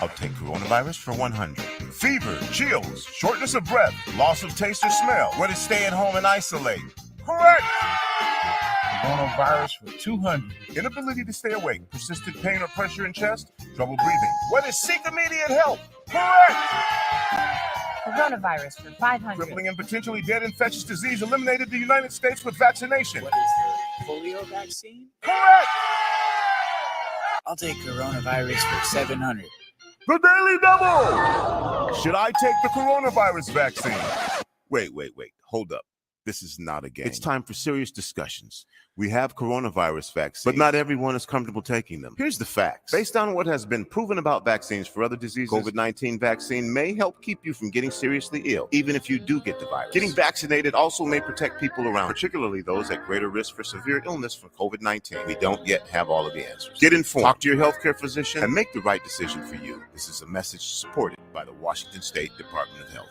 I'll take coronavirus for 100. Fever, chills, shortness of breath, loss of taste or smell. What is stay at home and isolate? Correct! Coronavirus for 200. Inability to stay awake, persistent pain or pressure in chest, trouble breathing. What is seek immediate help? Correct! Coronavirus for 500. Crippling and potentially dead infectious disease eliminated the United States with vaccination. What is the polio vaccine? Correct! I'll take coronavirus for 700. The Daily Double! Should I take the coronavirus vaccine? Wait. Hold up. This is not a game. It's time for serious discussions. We have coronavirus vaccines, but not everyone is comfortable taking them. Here's the facts. Based on what has been proven about vaccines for other diseases, COVID-19 vaccine may help keep you from getting seriously ill, even if you do get the virus. Getting vaccinated also may protect people around, particularly those at greater risk for severe illness from COVID-19. We don't yet have all of the answers. Get informed, talk to your healthcare physician, and make the right decision for you. This is a message supported by the Washington State Department of Health.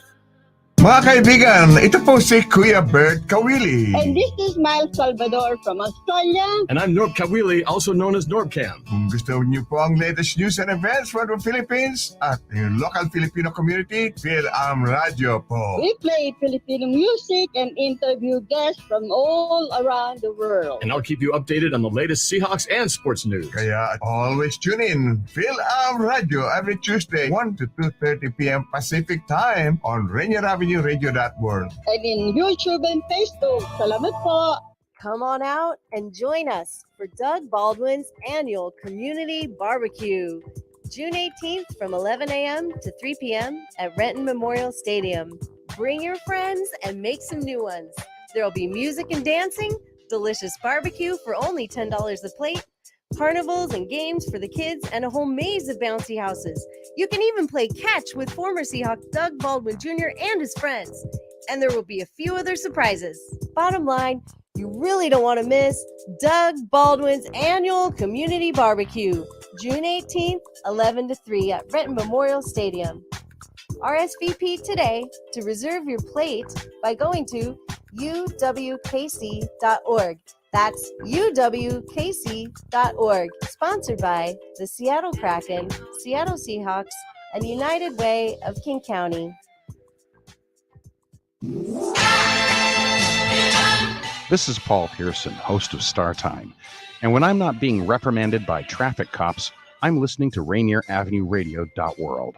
Mga kaibigan, ito po si Kuya Bert Kawili. And this is Miles Salvador from Australia. And I'm Norb Kawili, also known as Norbcam. Kung gusto niyo po ang latest news and events from the Philippines at yung local Filipino community, PhilAm Radio po. We play Filipino music and interview guests from all around the world. And I'll keep you updated on the latest Seahawks and sports news. Kaya always tune in PhilAm Radio every Tuesday, 1 to 2:30 p.m. Pacific Time on Rainier Avenue Radio App. And in YouTube and Facebook. Salamat po. Come on out and join us for Doug Baldwin's annual community barbecue, June 18th from 11 a.m. to 3 p.m. at Renton Memorial Stadium. Bring your friends and make some new ones. There'll be music and dancing, delicious barbecue for only $10 a plate, carnivals and games for the kids, and a whole maze of bouncy houses. You can even play catch with former Seahawk Doug Baldwin Jr. and his friends. And there will be a few other surprises. Bottom line, you really don't want to miss Doug Baldwin's annual community barbecue, June 18th, 11 to 3 at Renton Memorial Stadium. RSVP today to reserve your plate by going to uwkc.org. That's uwkc.org. Sponsored by the Seattle Kraken, Seattle Seahawks, and United Way of King County. This is Paul Pearson, host of Star Time. And when I'm not being reprimanded by traffic cops, I'm listening to Rainier Avenue Radio.world.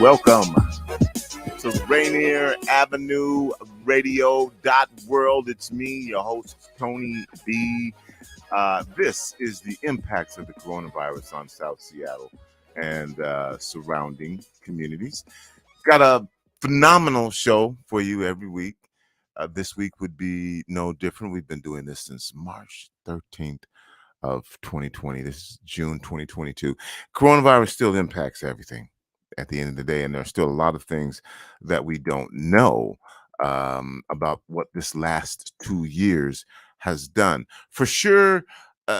Welcome to Rainier Avenue Radio.world. It's me, your host, Tony B. This is the impacts of the coronavirus on South Seattle and surrounding communities. Got a phenomenal show for you every week. This week would be no different. We've been doing this since March 13th of 2020. This is June 2022. Coronavirus still impacts everything at the end of the day, and there are still a lot of things that we don't know about what this last 2 years has done. For sure,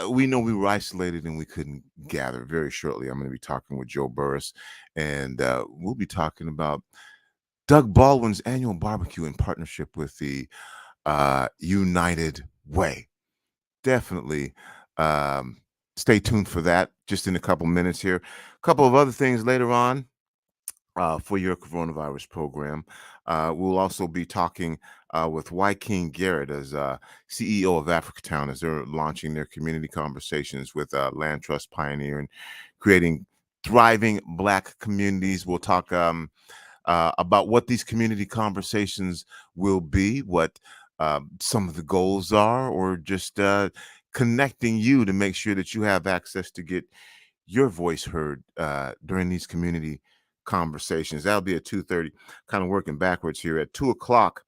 we know we were isolated and we couldn't gather. Very shortly, I'm going to be talking with Joe Burris, and we'll be talking about Doug Baldwin's annual barbecue in partnership with the United Way. Definitely stay tuned for that just in a couple minutes here. A couple of other things later on for your coronavirus program. We'll also be talking with Joaquin Garrett as CEO of Africatown as they're launching their community conversations with Land Trust Pioneer and creating thriving Black communities. We'll talk about what these community conversations will be, what some of the goals are, or just connecting you to make sure that you have access to get your voice heard during these community conversations. That'll be at 2:30, kind of working backwards here. At 2 o'clock,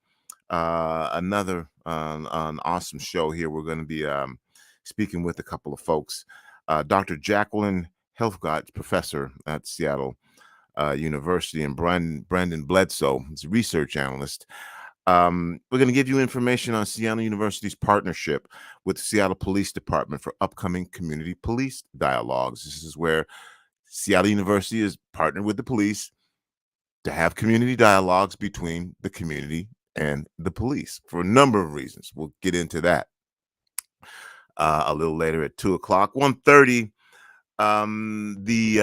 another an awesome show here. We're going to be speaking with a couple of folks. Dr. Jacqueline health guide professor at Seattle University, and Brandon Bledsoe is a research analyst. We're going to give you information on Seattle University's partnership with the Seattle Police Department for upcoming community police dialogues. This is where Seattle University is partnered with the police to have community dialogues between the community and the police for a number of reasons. We'll get into that a little later at 2 o'clock. 1:30, the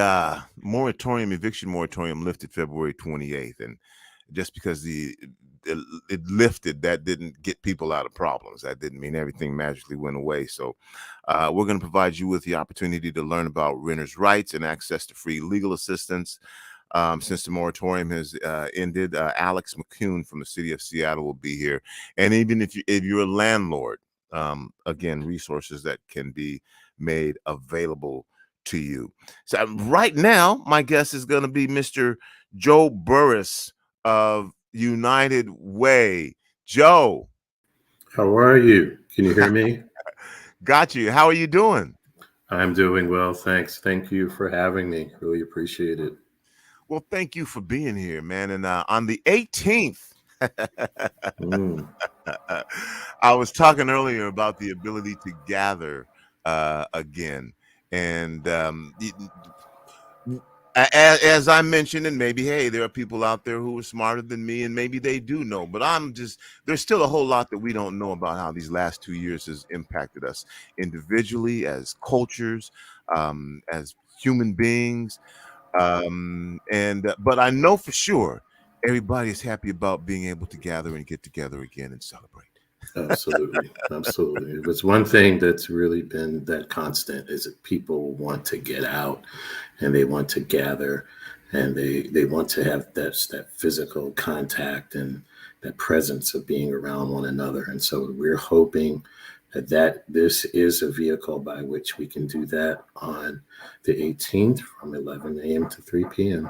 eviction moratorium lifted February 28th. And just because it lifted, that didn't get people out of problems. That didn't mean everything magically went away. So we're going to provide you with the opportunity to learn about renters' rights and access to free legal assistance. Since the moratorium has ended, Alex McCune from the city of Seattle will be here. And even if you're a landlord, again, resources that can be made available to you. So right now, my guest is going to be Mr. Joe Burris of United Way. Joe. How are you? Can you hear me? Got you. How are you doing? I'm doing well, thanks. Thank you for having me. Really appreciate it. Well, thank you for being here, man. And on the 18th, I was talking earlier about the ability to gather again. And as I mentioned, and maybe, hey, there are people out there who are smarter than me, and maybe they do know, but there's still a whole lot that we don't know about how these last 2 years has impacted us individually, as cultures, as human beings. But I know for sure everybody is happy about being able to gather and get together again and celebrate. Absolutely. Absolutely. If it's one thing that's really been that constant, is that people want to get out and they want to gather and they want to have that physical contact and that presence of being around one another. And so we're hoping that this is a vehicle by which we can do that on the 18th from 11 a.m. to 3 p.m.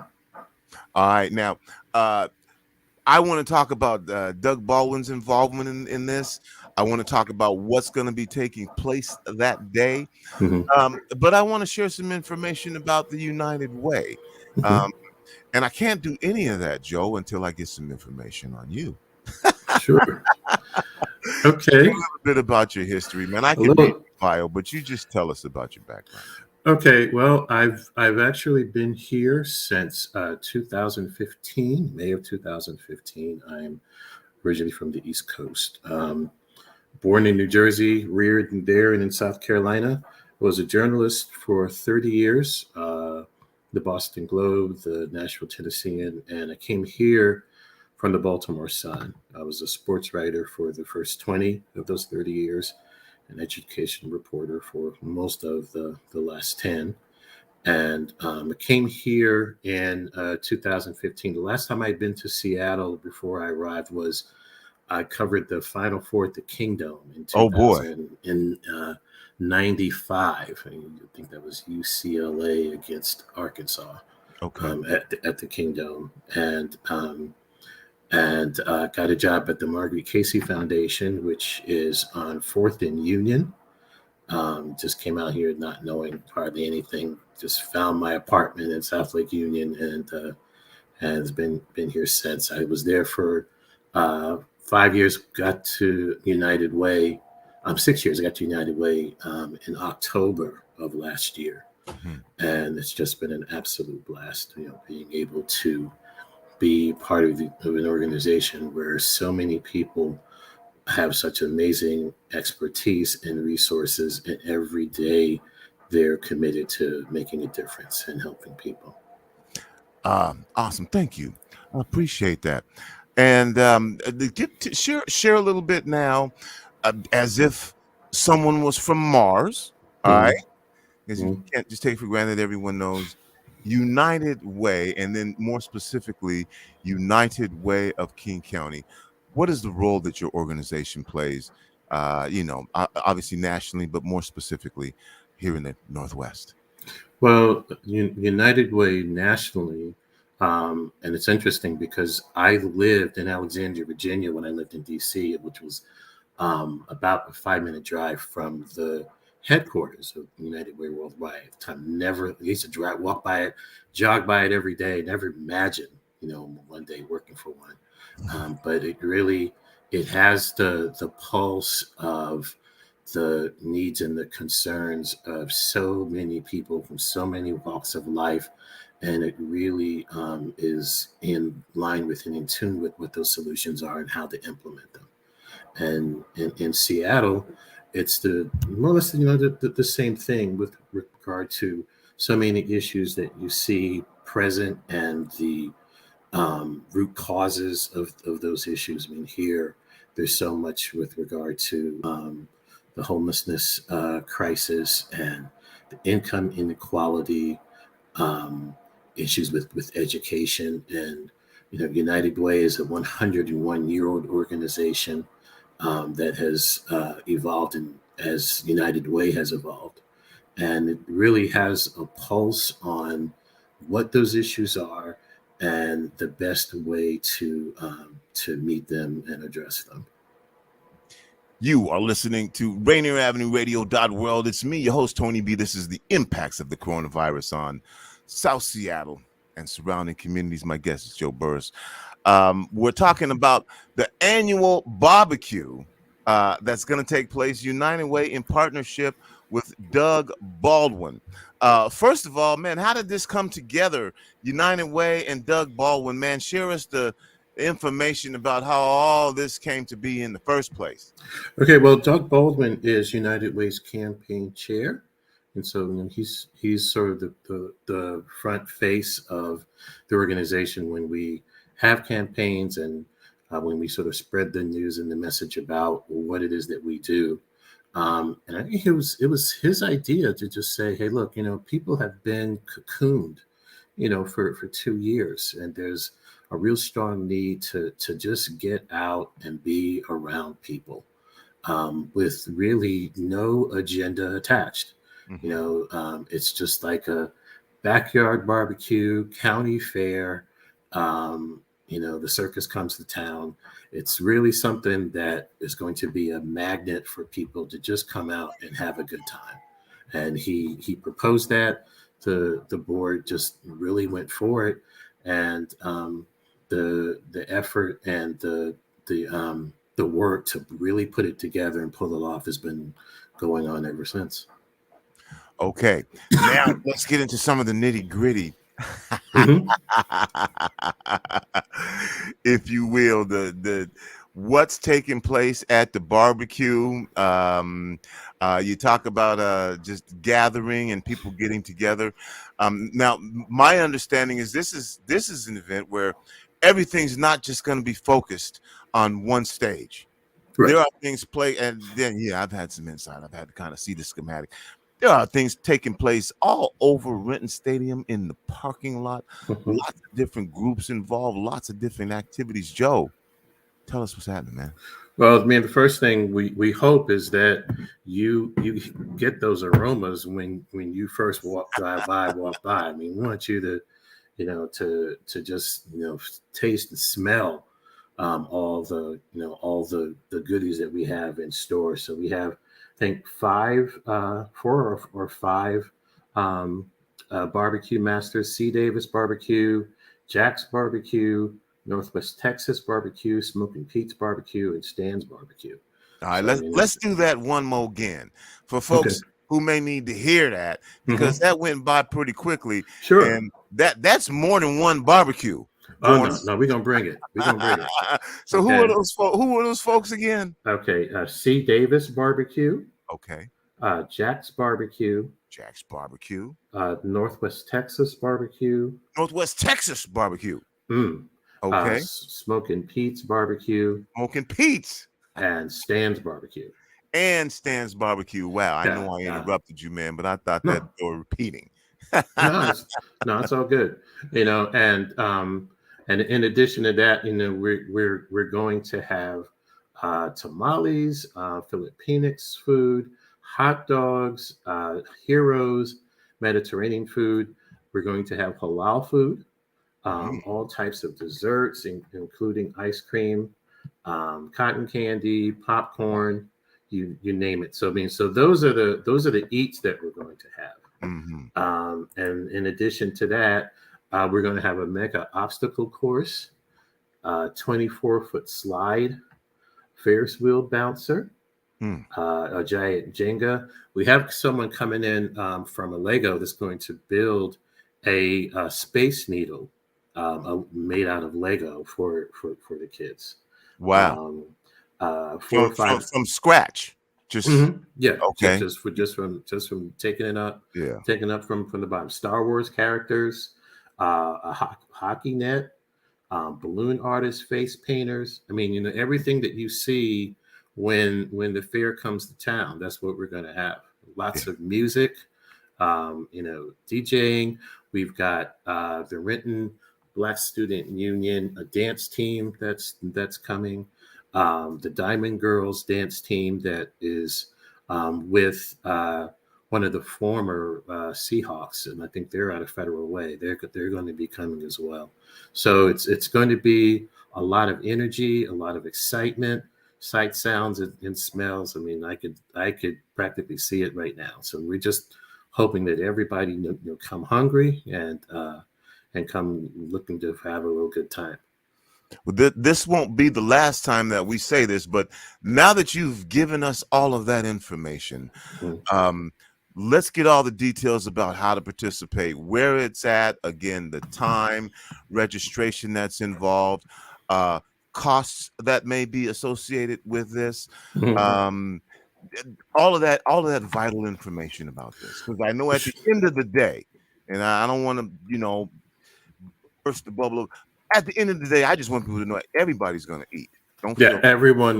All right. Now, I want to talk about Doug Baldwin's involvement in this. I want to talk about what's going to be taking place that day. Mm-hmm. But I want to share some information about the United Way. Mm-hmm. And I can't do any of that, Joe, until I get some information on you. Sure. Okay. A little bit about your history, man. I can read your bio, but you just tell us about your background. Okay, well, I've actually been here since 2015, May of 2015. I'm originally from the East Coast. Born in New Jersey, reared there and in South Carolina. Was a journalist for 30 years, the Boston Globe, the Nashville Tennessean, and I came here from the Baltimore Sun. I was a sports writer for the first 20 of those 30 years. An education reporter for most of the last 10. And I came here in 2015. The last time I'd been to Seattle before I arrived was I covered the Final Four at the Kingdom in 95. I think that was UCLA against Arkansas. Okay. At the Kingdom. And got a job at the Marguerite Casey Foundation, which is on 4th and Union. Just came out here not knowing hardly anything. Just found my apartment in South Lake Union and has been here since. I was there for 5 years. Got to United Way. 6 years. I got to United Way in October of last year, and it's just been an absolute blast. Being able to be part of an organization where so many people have such amazing expertise and resources, and every day they're committed to making a difference and helping people. Awesome. Thank you. I appreciate that. And share a little bit now, as if someone was from Mars. All right. Because you can't just take for granted everyone knows United Way, and then more specifically, United Way of King County. What is the role that your organization plays, obviously nationally, but more specifically here in the Northwest? Well, United Way nationally, and it's interesting because I lived in Alexandria, Virginia when I lived in D.C., which was about a 5-minute drive from the headquarters of United Way Worldwide at the time. Never, I used to walk by it, jog by it every day. Never imagined, one day working for one. But it has the pulse of the needs and the concerns of so many people from so many walks of life. And it really is in line with and in tune with what those solutions are and how to implement them. And in Seattle, it's more or less the same thing with regard to so many issues that you see present and the root causes of those issues. I mean, here there's so much with regard to the homelessness crisis and the income inequality, issues with education. And United Way is a 101-year-old organization that has evolved as United Way has evolved. And it really has a pulse on what those issues are and the best way to meet them and address them. You are listening to Rainier Avenue Radio .world. It's me, your host, Tony B. This is the impacts of the coronavirus on South Seattle and surrounding communities. My guest is Joe Burris. We're talking about the annual barbecue that's going to take place, United Way, in partnership with Doug Baldwin. First of all, man, how did this come together? United Way and Doug Baldwin, man, share us the information about how all this came to be in the first place. Okay, well, Doug Baldwin is United Way's campaign chair. And so he's sort of the front face of the organization when we have campaigns and when we sort of spread the news and the message about what it is that we do. And I think it was his idea to just say, hey, look, people have been cocooned, for 2 years, and there's a real strong need to just get out and be around people with really no agenda attached. Mm-hmm. It's just like a backyard barbecue, county fair. The circus comes to town. It's really something that is going to be a magnet for people to just come out and have a good time. And he proposed that. The board just really went for it. And the effort and the work to really put it together and pull it off has been going on ever since. Okay, now let's get into some of the nitty gritty, mm-hmm. If you will, the what's taking place at the barbecue. You talk about just gathering and people getting together. Now, my understanding is this is an event where everything's not just going to be focused on one stage. Right. There are things and then I've had some insight. I've had to kind of see the schematic. There are things taking place all over Renton Stadium in the parking lot. Mm-hmm. Lots of different groups involved, lots of different activities. Joe, tell us what's happening, man. Well, I mean, the first thing we hope is that you get those aromas when you first walk by. I mean, we want you to, to just, taste and smell all the goodies that we have in store. So we have, I think, 4 or 5 barbecue masters: C. Davis Barbecue, Jack's Barbecue, Northwest Texas Barbecue, Smoking Pete's Barbecue, and Stan's Barbecue. All right, let's do that one more again for folks who may need to hear that, because that went by pretty quickly. Sure. And that's more than one barbecue. Oh, no, we're gonna bring it. So who are those folks again? Okay, C. Davis Barbecue. Okay. Jack's Barbecue. Northwest Texas Barbecue. Okay. Smoking Pete's Barbecue. And Stan's Barbecue. Wow, I know I interrupted you, man, but I thought that you were repeating. No, it's all good. And in addition to that, we're going to have tamales, Filipinx food, hot dogs, Heroes, Mediterranean food. We're going to have halal food, all types of desserts, including ice cream, cotton candy, popcorn, you name it. So I mean, so those are the eats that we're going to have. Mm-hmm. And in addition to that, we're going to have a mega obstacle course, 24-foot slide, Ferris wheel bouncer, a giant Jenga. We have someone coming in from a Lego that's going to build a Space Needle made out of Lego for the kids. Wow. 4 or 5 from scratch. Just yeah. Okay. Just from taking it up. Yeah. Taking up from the bottom. Star Wars characters, a hockey net, balloon artists, face painters. I mean, everything that you see when the fair comes to town, that's what we're going to have. Lots of music, DJing. We've got the Renton Black Student Union, a dance team that's coming. The Diamond Girls dance team that is with one of the former Seahawks, and I think they're out of Federal Way. They're going to be coming as well. So it's going to be a lot of energy, a lot of excitement, sight, sounds, and smells. I mean, I could practically see it right now. So we're just hoping that everybody come hungry and come looking to have a real good time. Well, this won't be the last time that we say this, but now that you've given us all of that information, let's get all the details about how to participate, where it's at, again, the time, registration that's involved, costs that may be associated with this, all of that vital information about this. Because I know at the end of the day, and I don't want to, burst the bubble. At the end of the day, I just want people to know everybody's going to eat. Everyone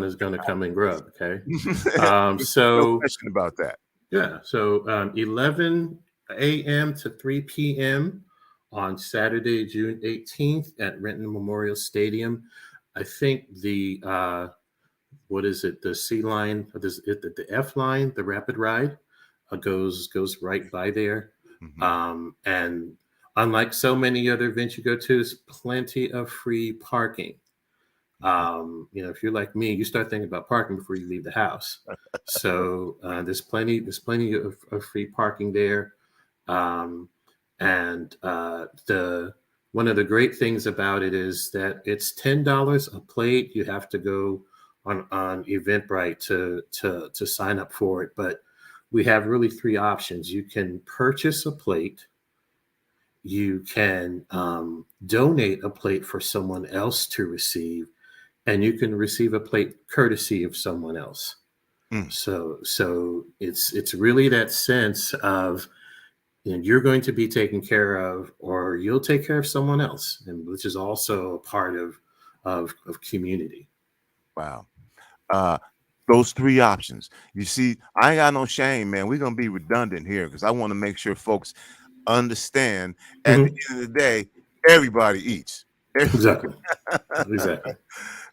is going to come and grub. Okay. So no question about that. Yeah. So 11 a.m. to 3 p.m. on Saturday, June 18th at Renton Memorial Stadium. I think the the C line, the F line, the rapid ride goes right by there. And unlike so many other events you go to, there's plenty of free parking. If you're like me, you start thinking about parking before you leave the house. So there's plenty of free parking there. And one of the great things about it is that it's $10 a plate. You have to go on Eventbrite to sign up for it. But we have really 3 options. You can purchase a plate. You can donate a plate for someone else to receive, and you can receive a plate courtesy of someone else. So it's really that sense of you're going to be taken care of, or you'll take care of someone else, and which is also a part of community. Wow. Those 3 options. You see, I ain't got no shame, man. We're gonna be redundant here because I want to make sure folks understand at the end of the day, everybody eats. Exactly.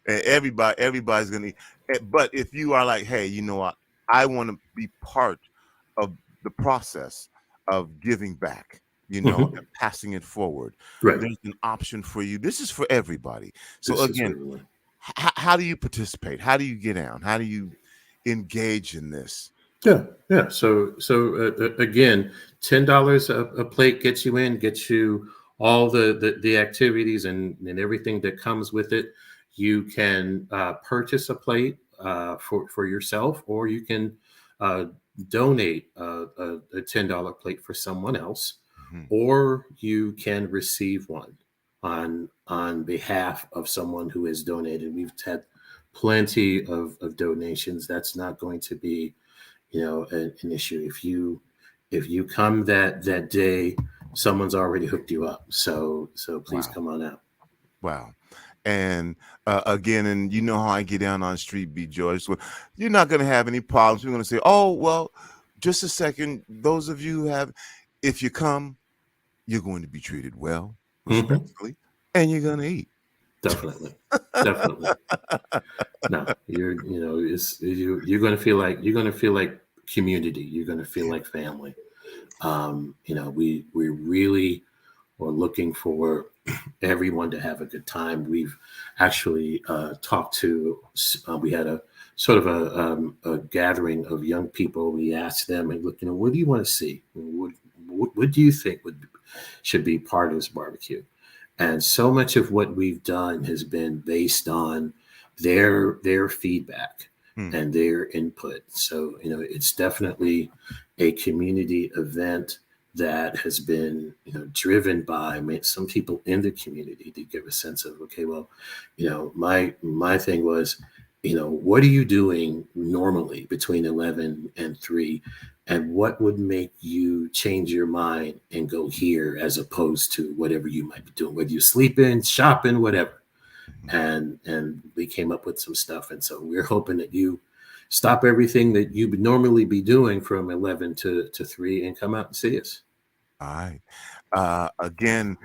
And everybody's gonna eat. But if you are like, hey, you know what, I want to be part of the process of giving back, and passing it forward. Right. There's an option for you. This is for everybody. So again, how do you participate? How do you get down? How do you engage in this? Yeah. So again, $10 a plate gets you all the activities and everything that comes with it. You can purchase a plate for yourself, or you can donate a $10 plate for someone else, or you can receive one on behalf of someone who has donated. We've had plenty of donations. That's not going to be an issue. If you come that day, someone's already hooked you up. So please come on out. Wow. And again, and you know how I get down on Street Beat George. So you're not going to have any problems. We're going to say, oh, well, just a second. Those of you who have, if you come, you're going to be treated well, respectfully, and you're going to eat. Definitely. No, you're going to feel like community. You're going to feel like family. We really are looking for everyone to have a good time. We've actually talked to, we had a sort of a gathering of young people. We asked them, and look, what do you want to see? What do you think should be part of this barbecue? And so much of what we've done has been based on their feedback and their input. So, it's definitely a community event that has been, driven by some people in the community to give a sense of, okay, well, my thing was, what are you doing normally between 11 and 3? And what would make you change your mind and go here as opposed to whatever you might be doing, whether you're sleeping, shopping, whatever. And we came up with some stuff. And so we're hoping that you stop everything that you would normally be doing from 11 to 3 and come out and see us. All right. Again,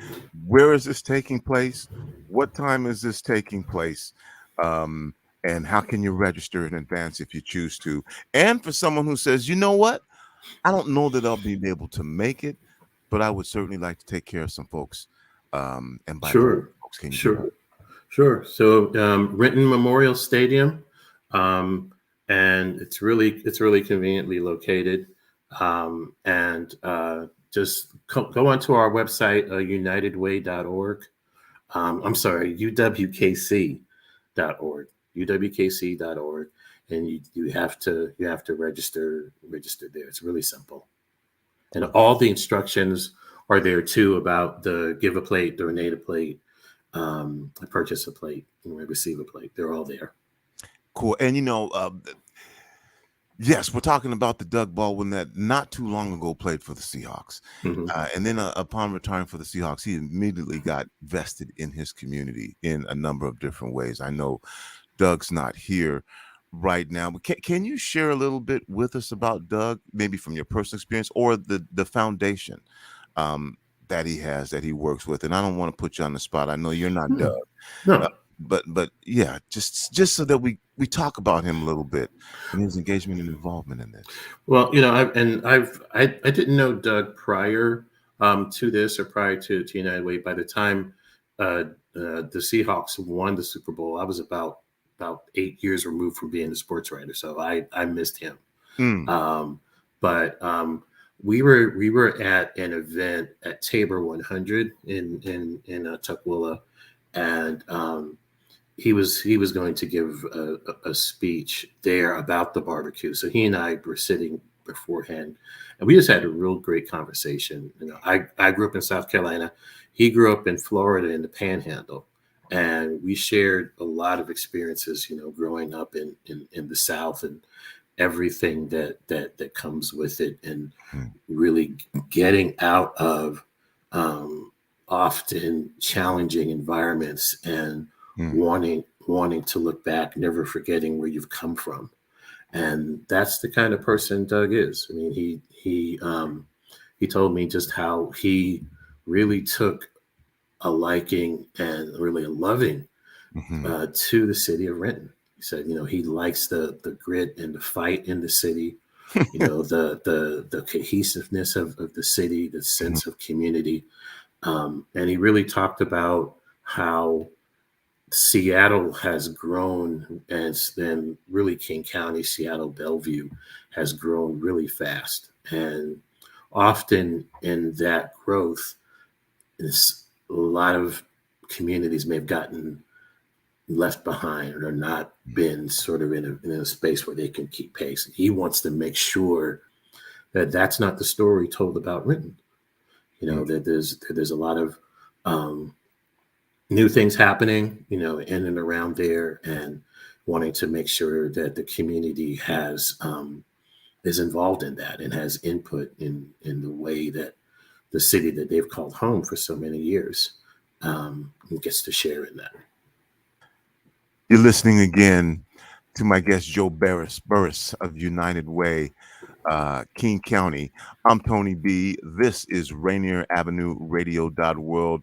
where is this taking place? What time is this taking place? And how can you register in advance if you choose to? And for someone who says, you know what? I don't know that I'll be able to make it, but I would certainly like to take care of some folks. And by Sure. Folks, can you Sure. So Renton Memorial Stadium, and it's really conveniently located. And just go onto our website, unitedway.org. I'm sorry, uwkc.org, and you have to register there. It's really simple, and all the instructions are there too about the give a plate, donate a plate, purchase a plate, receive a plate. They're all there. Cool. And yes, we're talking about the Doug Baldwin that not too long ago played for the Seahawks. And then upon retiring for the Seahawks, he immediately got vested in his community in a number of different ways. I know Doug's not here right now, but can you share a little bit with us about Doug, maybe from your personal experience or the foundation that he works with? And I don't want to put you on the spot. I know you're not Doug. No. But yeah, just so that we talk about him a little bit and his engagement and involvement in this. Well, I didn't know Doug prior to this or prior to United Way. By the time the Seahawks won the Super Bowl, I was about 8 years removed from being a sports writer, so I missed him. But we were at an event at Tabor 100 in Tukwila, and he was going to give a speech there about the barbecue. So he and I were sitting beforehand, and we just had a real great conversation. I grew up in South Carolina. He grew up in Florida in the Panhandle, and we shared a lot of experiences, growing up in the South and everything that comes with it, and really getting out of often challenging environments and wanting to look back, never forgetting where you've come from. And that's the kind of person Doug is. I mean, he told me just how he really took a liking and really a loving to the city of Renton. He said, he likes the grit and the fight in the city, the cohesiveness of the city, the sense of community. And he really talked about how Seattle has grown, and then really King County, Seattle, Bellevue has grown really fast. And often in that growth, a lot of communities may have gotten left behind or not been sort of in a space where they can keep pace. He wants to make sure that that's not the story told about Renton. That there's a lot of new things happening, in and around there, and wanting to make sure that the community is involved in that and has input in the way that the city that they've called home for so many years gets to share in that. You're listening again to my guest, Joe Burris of United Way, King County. I'm Tony B. This is Rainier Avenue Radio.world.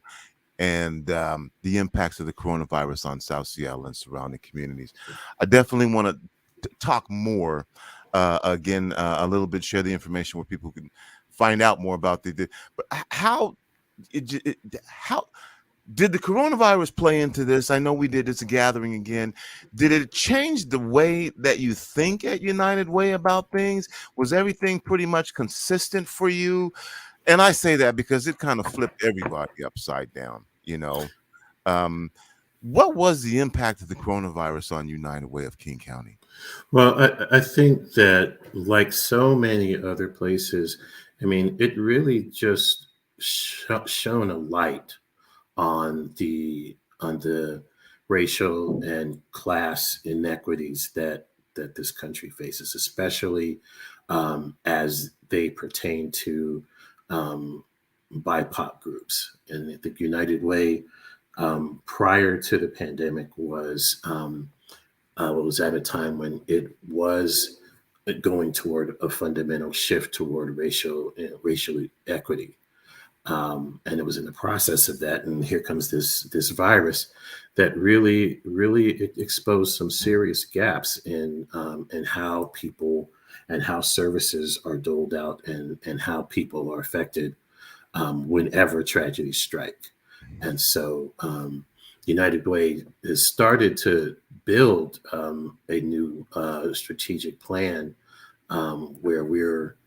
And the impacts of the coronavirus on South Seattle and surrounding communities. I definitely want to talk more again, a little bit, share the information where people can find out more about but how Did the coronavirus play into this? I know we did. It's a gathering again. Did it change the way that you think at United Way about things? Was everything pretty much consistent for you? And I say that because it kind of flipped everybody upside down, you know. Um, what was the impact of the coronavirus on United Way of King County? Well, I think that, like so many other places, I mean, it really just shone a light on the racial and class inequities that this country faces, especially as they pertain to BIPOC groups. And I think United Way, prior to the pandemic, was at a time when it was going toward a fundamental shift toward racial equity. And it was in the process of that, and here comes this virus that really exposed some serious gaps in how people and how services are doled out, and how people are affected whenever tragedies strike. And so United Way has started to build a new strategic plan where we're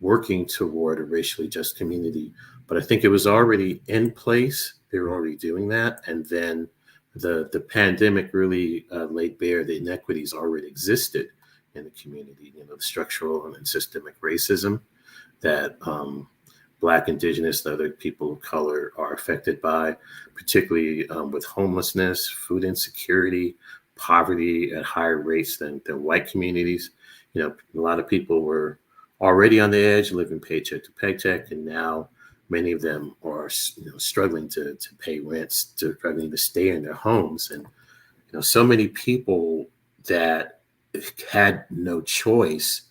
working toward a racially just community. But I think it was already in place. They were already doing that. And then the pandemic really laid bare the inequities already existed in the community, the structural and systemic racism that Black, Indigenous, and other people of color are affected by, particularly with homelessness, food insecurity, poverty at higher rates than white communities. A lot of people were already on the edge, living paycheck to paycheck, and now many of them are struggling to pay rents, struggling to stay in their homes. And so many people that had no choice,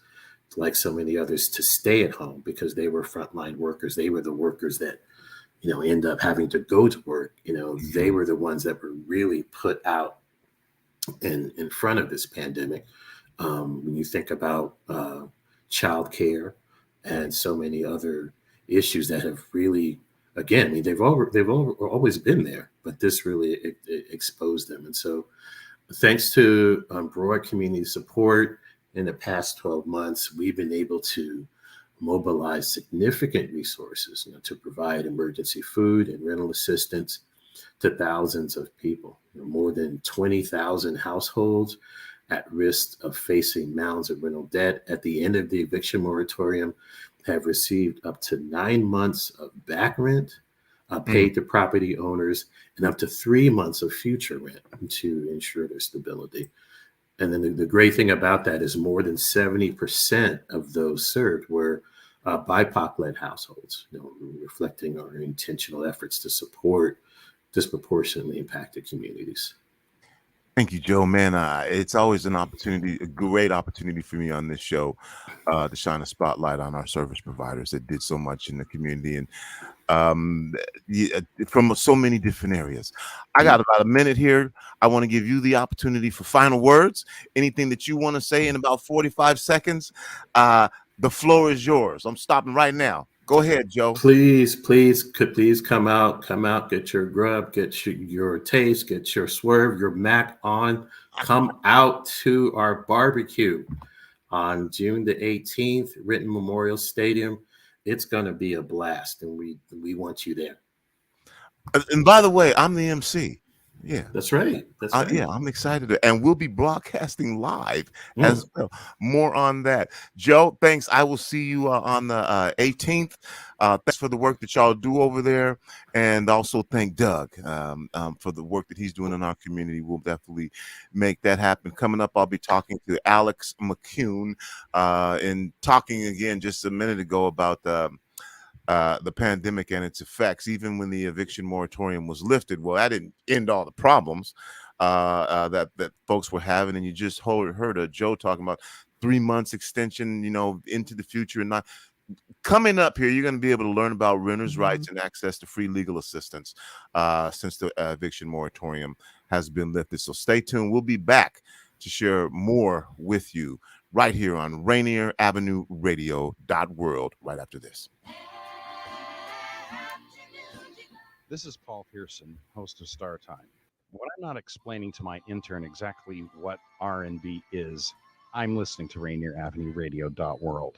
like so many others, to stay at home because they were frontline workers. They were the workers that end up having to go to work. They were the ones that were really put out in front of this pandemic. When you think about childcare and so many other issues that have really, again, I mean, they've always been there, but this really it exposed them. And so, thanks to broad community support in the past 12 months, we've been able to mobilize significant resources to provide emergency food and rental assistance to thousands of people. More than 20,000 households at risk of facing mounds of rental debt at the end of the eviction moratorium have received up to 9 months of back rent paid to property owners, and up to 3 months of future rent to ensure their stability. And then the great thing about that is more than 70% of those served were BIPOC-led households, reflecting our intentional efforts to support disproportionately impacted communities. Thank you, Joe. Man, it's always a great opportunity for me on this show to shine a spotlight on our service providers that did so much in the community, and from so many different areas. I got about a minute here. I want to give you the opportunity for final words. Anything that you want to say in about 45 seconds. The floor is yours. I'm stopping right now. Go ahead, Joe. Please come out, get your grub, get your taste, get your swerve, your Mac on. Come out to our barbecue on June the 18th, Renton Memorial Stadium. It's going to be a blast, and we want you there. And by the way, I'm the MC. Yeah, that's right. Yeah, I'm excited, and we'll be broadcasting live as well. More on that, Joe. Thanks. I will see you on the 18th. Thanks for the work that y'all do over there, and also thank Doug for the work that he's doing in our community. We'll definitely make that happen. Coming up, I'll be talking to Alex McCune, and talking again just a minute ago about the pandemic and its effects. Even when the eviction moratorium was lifted, well, that didn't end all the problems that folks were having. And you just heard Joe talking about 3 months extension, into the future. And not coming up here, you're going to be able to learn about renters' rights and access to free legal assistance since the eviction moratorium has been lifted. So stay tuned. We'll be back to share more with you right here on Rainier Avenue Radio .world right after this. This is Paul Pearson, host of Star Time. When I'm not explaining to my intern exactly what R&B is, I'm listening to Rainier Avenue Radio.world.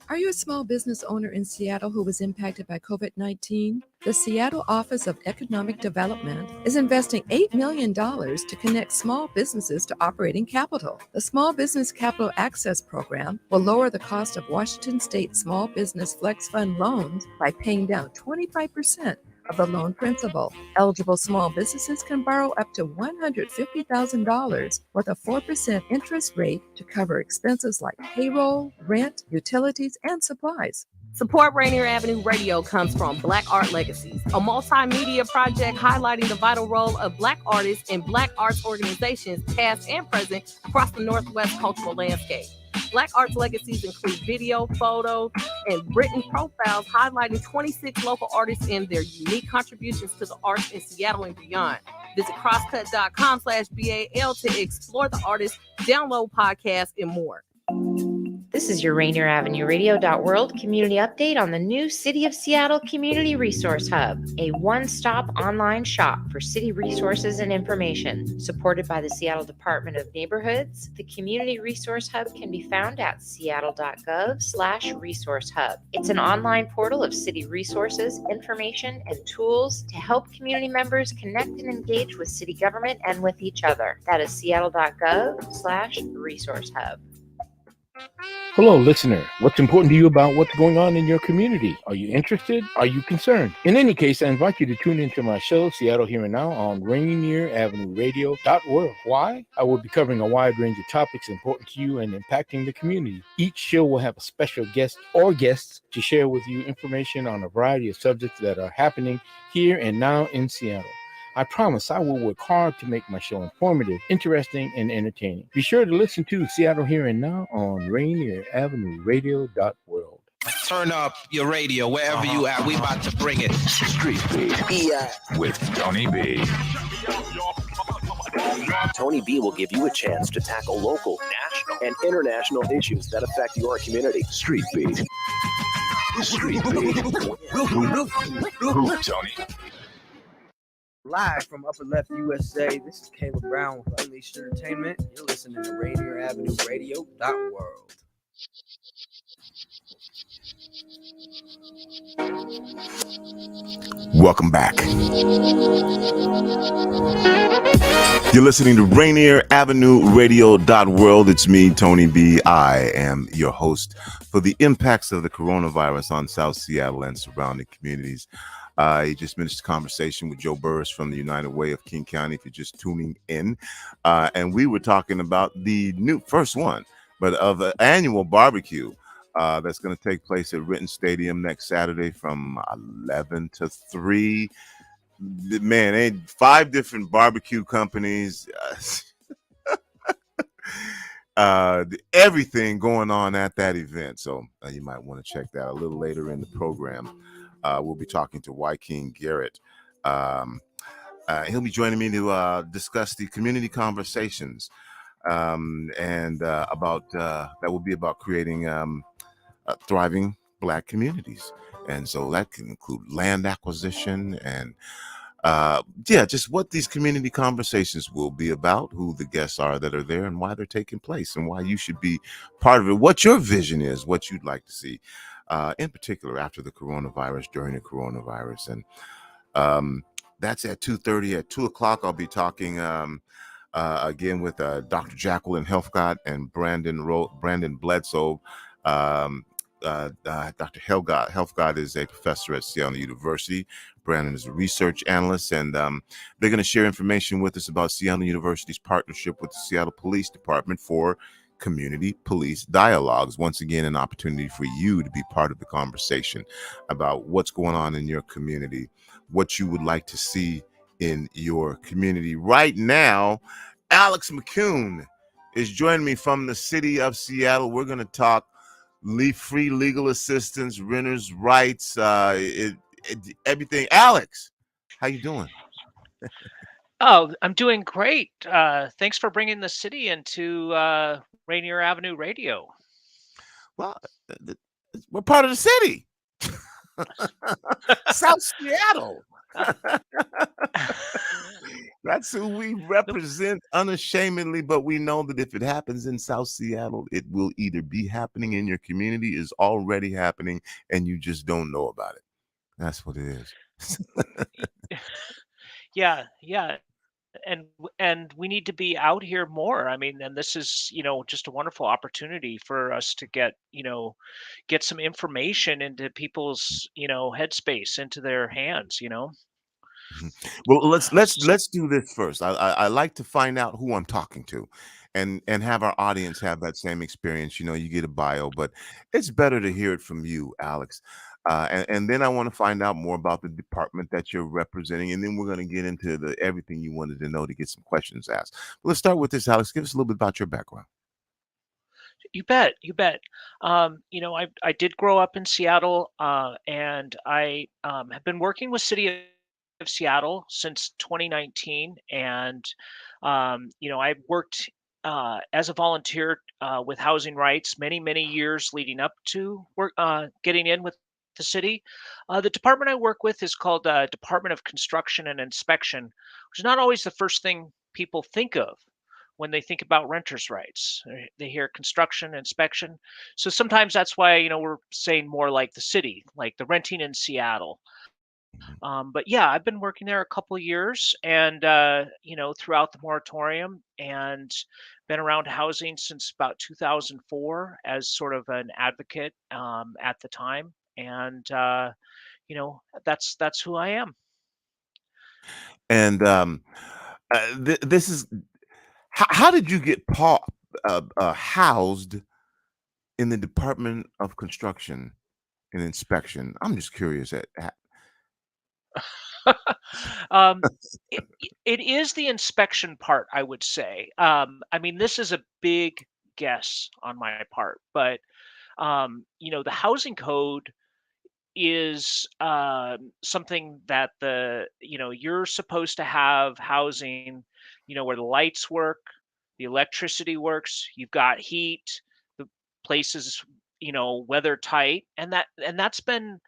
Are you a small business owner in Seattle who was impacted by COVID-19? The Seattle Office of Economic Development is investing $8 million to connect small businesses to operating capital. The Small Business Capital Access Program will lower the cost of Washington State Small Business Flex Fund loans by paying down 25% of the loan principal. Eligible small businesses can borrow up to $150,000 with a 4% interest rate to cover expenses like payroll, rent, utilities, and supplies. Support Rainier Avenue Radio comes from Black Art Legacies, a multimedia project highlighting the vital role of Black artists and Black arts organizations, past and present, across the Northwest cultural landscape. Black Arts Legacies include video, photos, and written profiles highlighting 26 local artists and their unique contributions to the arts in Seattle and beyond. Visit crosscut.com/BAL to explore the artists, download podcasts, and more. This is your Rainier Avenue Radio.world community update on the new City of Seattle Community Resource Hub, a one-stop online shop for city resources and information. Supported by the Seattle Department of Neighborhoods, the Community Resource Hub can be found at seattle.gov/resource hub. It's an online portal of city resources, information, and tools to help community members connect and engage with city government and with each other. That is seattle.gov/resource hub. Hello, listener. What's important to you about what's going on in your community? Are you interested? Are you concerned? In any case, I invite you to tune into my show, Seattle Here and Now, on Rainier Avenue Radio.world. Why? I will be covering a wide range of topics important to you and impacting the community. Each show will have a special guest or guests to share with you information on a variety of subjects that are happening here and now in Seattle. I promise I will work hard to make my show informative, interesting, and entertaining. Be sure to listen to Seattle Here and Now on Rainier Avenue Radio.world. Turn up your radio wherever you at. We about to bring it. Street Beat with Tony B. Tony B will give you a chance to tackle local, national, and international issues that affect your community. Street Beat. Street Beat. Tony. Live from Upper Left USA, this is Caleb Brown with Unleashed Entertainment. You're listening to Rainier Avenue Radio.world. Welcome back. You're listening to Rainier Avenue Radio.world. It's me, Tony B. I am your host for the impacts of the coronavirus on South Seattle and surrounding communities. He just finished a conversation with Joe Burris from the United Way of King County, if you're just tuning in. And we were talking about the new first one, but of an annual barbecue that's going to take place at Renton Stadium next Saturday from 11 to 3. Man, 5 different barbecue companies. Everything going on at that event. So you might want to check that a little later in the program. We'll be talking to Y. King Garrett. He'll be joining me to discuss the community conversations and about that will be about creating thriving Black communities. And so that can include land acquisition and just what these community conversations will be about, who the guests are that are there and why they're taking place and why you should be part of it, what your vision is, what you'd like to see. In particular after the coronavirus, during the coronavirus. And that's at 2:30. At 2 o'clock, I'll be talking again with Dr. Jacqueline Helfgott and Brandon Bledsoe. Dr. Helfgott is a professor at Seattle University. Brandon is a research analyst, and they're going to share information with us about Seattle University's partnership with the Seattle Police Department for community police dialogues. Once again, an opportunity for you to be part of the conversation about what's going on in your community, what you would like to see in your community. Right now, Alex McCune is joining me from the city of Seattle. We're going to talk free legal assistance, renters' rights, everything. Alex, how you doing? Oh, I'm doing great. Thanks for bringing the city into Rainier Avenue Radio. Well, we're part of the city. South Seattle. That's who we represent unashamedly, but we know that if it happens in South Seattle, it will either be happening in your community, is already happening, and you just don't know about it. That's what it is. Yeah, yeah. And we need to be out here more. I mean, and this is, just a wonderful opportunity for us to get some information into people's, headspace, into their hands. Well, let's do this first. I like to find out who I'm talking to, and have our audience have that same experience. You get a bio, but it's better to hear it from you, Alex. And then I want to find out more about the department that you're representing, and then we're going to get into everything you wanted to know to get some questions asked. But let's start with this, Alex. Give us a little bit about your background. You bet, you bet. I did grow up in Seattle, and I have been working with City of Seattle since 2019, and I worked as a volunteer with housing rights many years leading up to work getting in with the city. The department I work with is called Department of Construction and Inspection, which is not always the first thing people think of when they think about renters' rights. They hear construction, inspection. So sometimes that's why, we're saying more like the city, like the renting in Seattle. But yeah, I've been working there a couple of years, and, throughout the moratorium, and been around housing since about 2004 as sort of an advocate at the time. And, that's who I am. And this is how did you get housed in the Department of Construction and Inspection? I'm just curious. Um, it is the inspection part, I would say. I mean, this is a big guess on my part, but the housing code is something that you're supposed to have housing, where the lights work, the electricity works, you've got heat, the place is, weather tight, and that's been,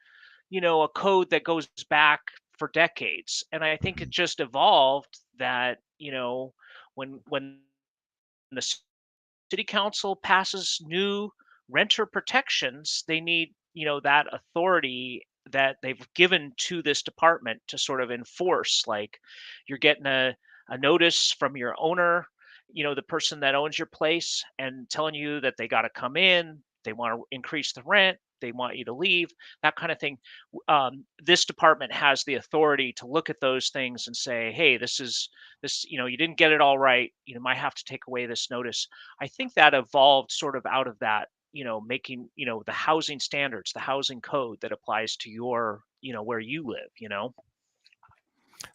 a code that goes back for decades. And I think it just evolved that, when the city council passes new renter protections, they need, that authority that they've given to this department to sort of enforce. Like, you're getting a notice from your owner, the person that owns your place, and telling you that they got to come in, they want to increase the rent, they want you to leave, that kind of thing. This department has the authority to look at those things and say, hey, you didn't get it all right, you might have to take away this notice. I think that evolved sort of out of that, making, the housing standards, the housing code that applies to your, where you live.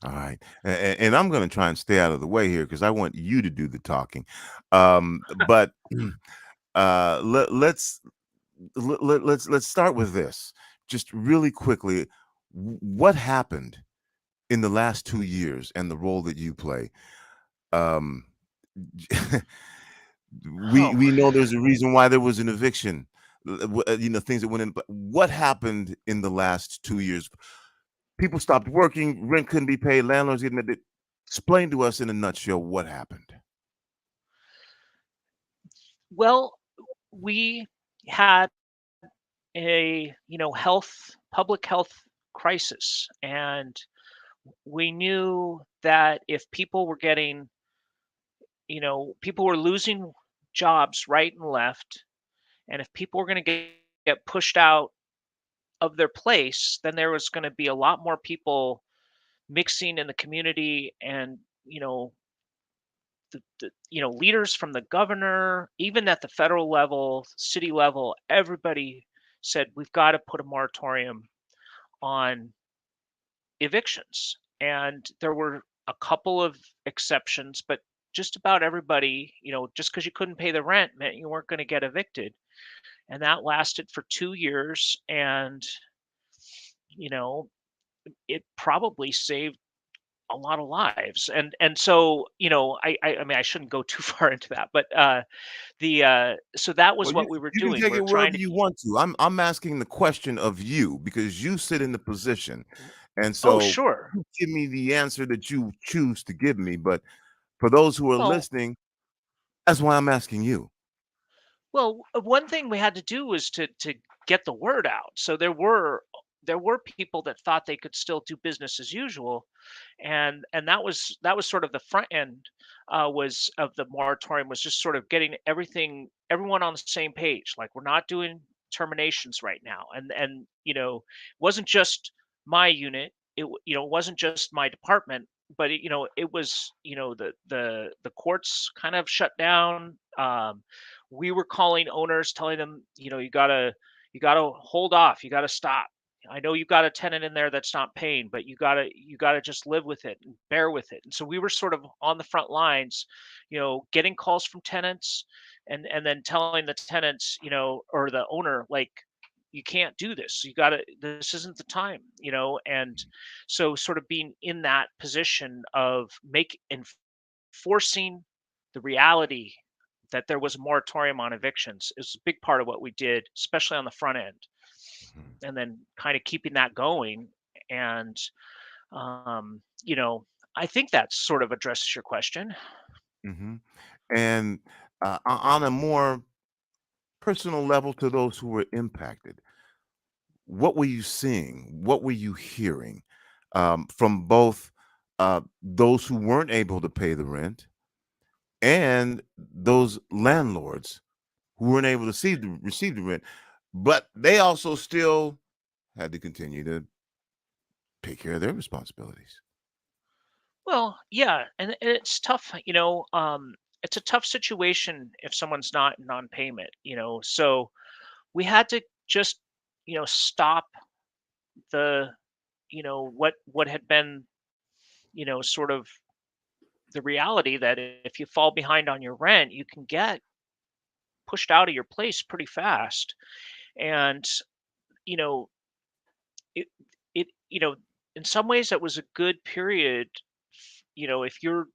All right. And I'm going to try and stay out of the way here because I want you to do the talking. But let's start with this just really quickly. What happened in the last 2 years and the role that you play? Um, we know there's a reason why there was an eviction, things that went in. But what happened in the last 2 years? People stopped working, rent couldn't be paid, landlords getting it. Explain to us in a nutshell what happened. Well, we had a public health crisis, and we knew that if people were getting, people were losing jobs right and left, and if people were going to get pushed out of their place, then there was going to be a lot more people mixing in the community. And the leaders from the governor, even at the federal level, city level, everybody said we've got to put a moratorium on evictions. And there were a couple of exceptions, but just about everybody, just because you couldn't pay the rent meant you weren't going to get evicted. And that lasted for 2 years. And, it probably saved a lot of lives. And so, I mean, I shouldn't go too far into that, but so that was Well, what we were you can doing. take We're it trying wherever to you want to. I'm asking the question of you because you sit in the position, and Oh, so sure. you give me the answer that you choose to give me. But for those who are Well, listening, that's why I'm asking you. one thing we had to do was to get the word out. So there were people that thought they could still do business as usual, and that was sort of the front end, was of the moratorium, was just sort of getting everyone on the same page. Like, we're not doing terminations right now, and it wasn't just my unit. It wasn't just my department, but it was the courts kind of shut down. We were calling owners, telling them, you gotta hold off, you gotta stop. I know you've got a tenant in there that's not paying, but you gotta just live with it and bear with it. And so we were sort of on the front lines, getting calls from tenants, and then telling the tenants, or the owner, like, you can't do this. This isn't the time, and so sort of being in that position of enforcing the reality that there was a moratorium on evictions is a big part of what we did, especially on the front end, and then kind of keeping that going. And um, you know, I think that sort of addresses your question. Hmm. And on a more personal level, to those who were impacted, what were you seeing? What were you hearing from both those who weren't able to pay the rent and those landlords who weren't able to receive the rent, but they also still had to continue to take care of their responsibilities? Well, yeah, and it's tough, it's a tough situation if someone's not in non-payment, so we had to just, stop the, what had been, sort of the reality that if you fall behind on your rent, you can get pushed out of your place pretty fast. And, you know, it, it, in some ways that was a good period. If you're,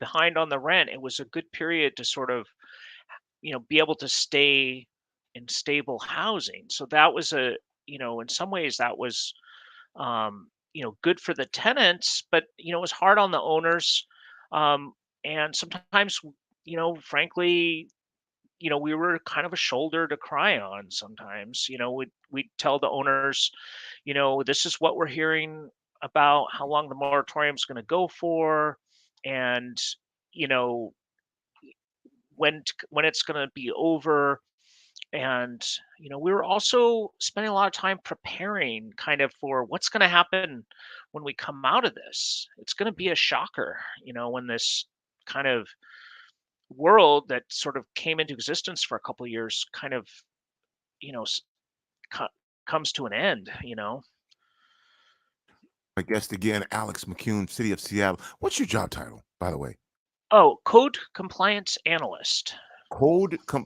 behind on the rent, it was a good period to sort of, be able to stay in stable housing. So that was in some ways that was, good for the tenants, but, it was hard on the owners. And sometimes, frankly, we were kind of a shoulder to cry on sometimes. We'd tell the owners, this is what we're hearing about how long the moratorium is going to go for, and you know when it's going to be over. And we were also spending a lot of time preparing kind of for what's going to happen when we come out of this. It's going to be a shocker, when this kind of world that sort of came into existence for a couple of years kind of, you know s- co- comes to an end. My guest again, Alex McCune, City of Seattle. What's your job title, by the way? Oh, code compliance analyst.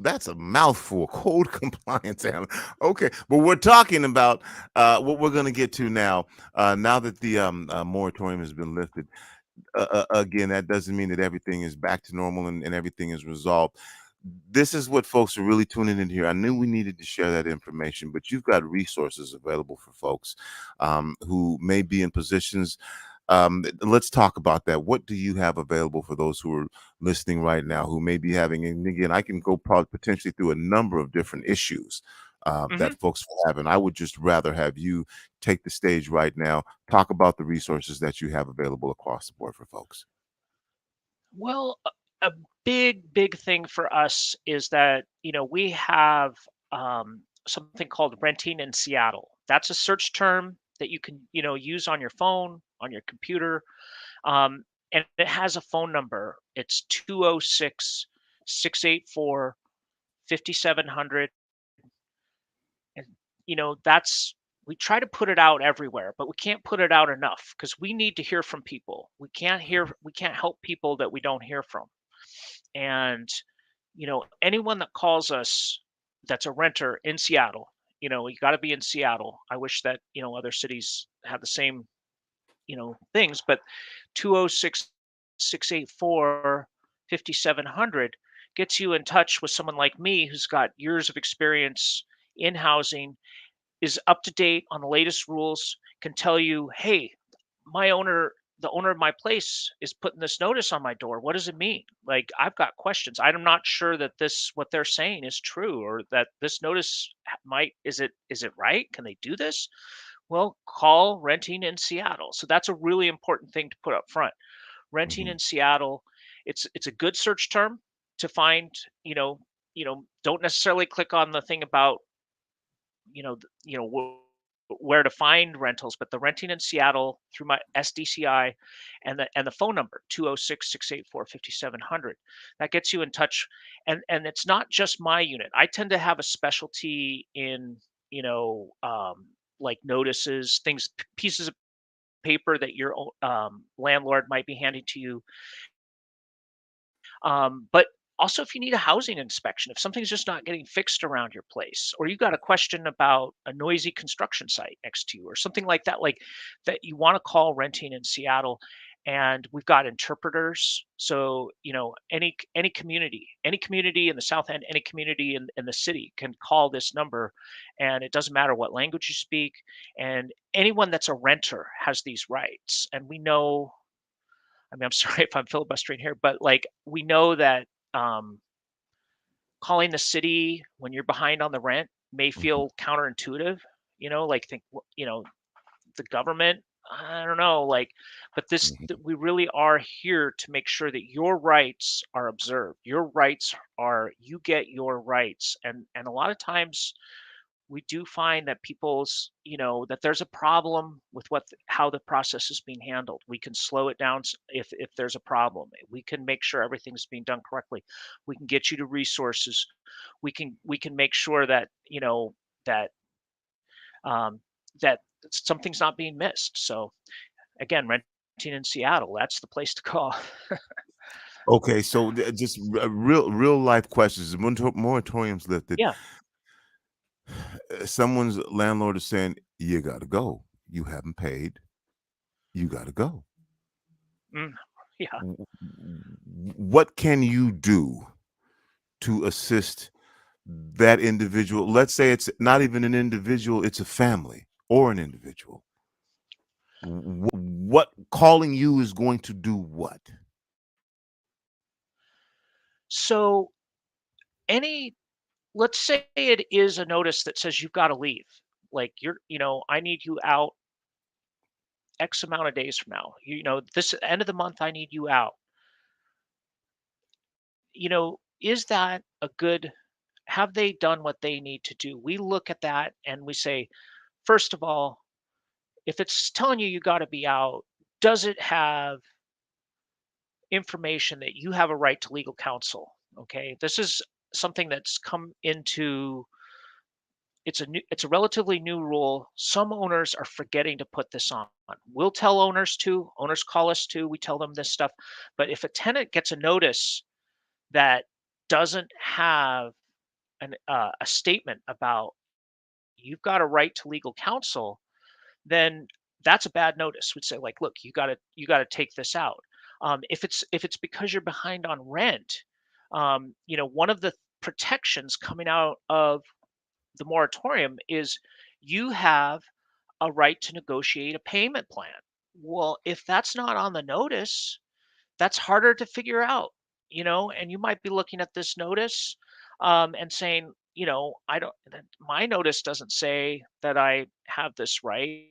That's a mouthful. Code compliance analyst. Okay, but we're talking about what we're going to get to now. Now that the moratorium has been lifted, again, that doesn't mean that everything is back to normal and everything is resolved. This is what folks are really tuning in here. I knew we needed to share that information, but you've got resources available for folks who may be in positions. Let's talk about that. What do you have available for those who are listening right now who may be having, and again, I can go probably potentially through a number of different issues Hmm. that folks will have. And I would just rather have you take the stage right now, talk about the resources that you have available across the board for folks. Well, a big thing for us is that we have something called renting in Seattle. That's a search term that you can use on your phone, on your computer. And it has a phone number. It's 206-684-5700. And that's, we try to put it out everywhere, but we can't put it out enough because we need to hear from people. We can't help people that we don't hear from. And anyone that calls us that's a renter in Seattle, you got to be in Seattle. I wish that other cities had the same things, but 206-684-5700 gets you in touch with someone like me who's got years of experience in housing, is up to date on the latest rules, can tell you, hey, the owner of my place is putting this notice on my door. What does it mean? Like, I've got questions. I'm not sure that what they're saying is true, or that this notice is it right? Can they do this? Well, call Renting in Seattle. So that's a really important thing to put up front. Renting in Seattle, it's a good search term to find. Don't necessarily click on the thing about where to find rentals, but the Renting in Seattle through my SDCI and the phone number 206-684-5700, that gets you in touch. And it's not just my unit. I tend to have a specialty in like notices, pieces of paper that your landlord might be handing to you. But also, if you need a housing inspection, if something's just not getting fixed around your place, or you got a question about a noisy construction site next to you, or something like that, you want to call Renting in Seattle. And we've got interpreters. So, any community in the South End, any community in the city can call this number, and it doesn't matter what language you speak. And anyone that's a renter has these rights. And we know, I'm sorry if I'm filibustering here, but we know that calling the city when you're behind on the rent may feel counterintuitive, think, the government, I don't know, but we really are here to make sure that your rights are observed. You get your rights. And a lot of times we do find that that there's a problem with how the process is being handled. We can slow it down if there's a problem. We can make sure everything's being done correctly. We can get you to resources. We can make sure that that that something's not being missed. So again, Renting in Seattle, that's the place to call. Okay, so just real life questions. Moratorium's lifted. Yeah. Someone's landlord is saying, you got to go. You haven't paid. You got to go. Yeah. What can you do to assist that individual? Let's say it's not even an individual, it's a family or an individual. What calling you is going to do what? So let's say it is a notice that says you've got to leave. Like I need you out X amount of days from now. This end of the month, I need you out. Is that have they done what they need to do? We look at that and we say, first of all, if it's telling you got to be out, does it have information that you have a right to legal counsel? Okay, this is something that's come into. It's a relatively new rule. Some owners are forgetting to put this on. We'll tell owners call us too. We tell them this stuff. But if a tenant gets a notice that doesn't have a statement about you've got a right to legal counsel, then that's a bad notice. We'd say, look, you got to take this out. If it's because you're behind on rent, one of the protections coming out of the moratorium is you have a right to negotiate a payment plan. Well, if that's not on the notice, that's harder to figure out, and you might be looking at this notice and saying, my notice doesn't say that I have this right,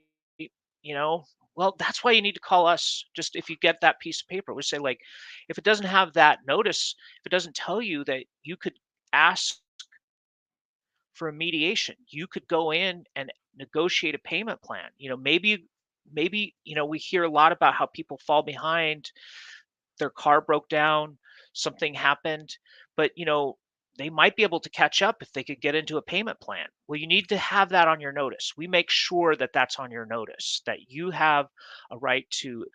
well, that's why you need to call us. Just if you get that piece of paper, we say, if it doesn't have that notice, if it doesn't tell you that you could ask for a mediation, you could go in and negotiate a payment plan. Maybe we hear a lot about how people fall behind, their car broke down, something happened, but they might be able to catch up if they could get into a payment plan. Well, you need to have that on your notice. We make sure that that's on your notice, that you have a right to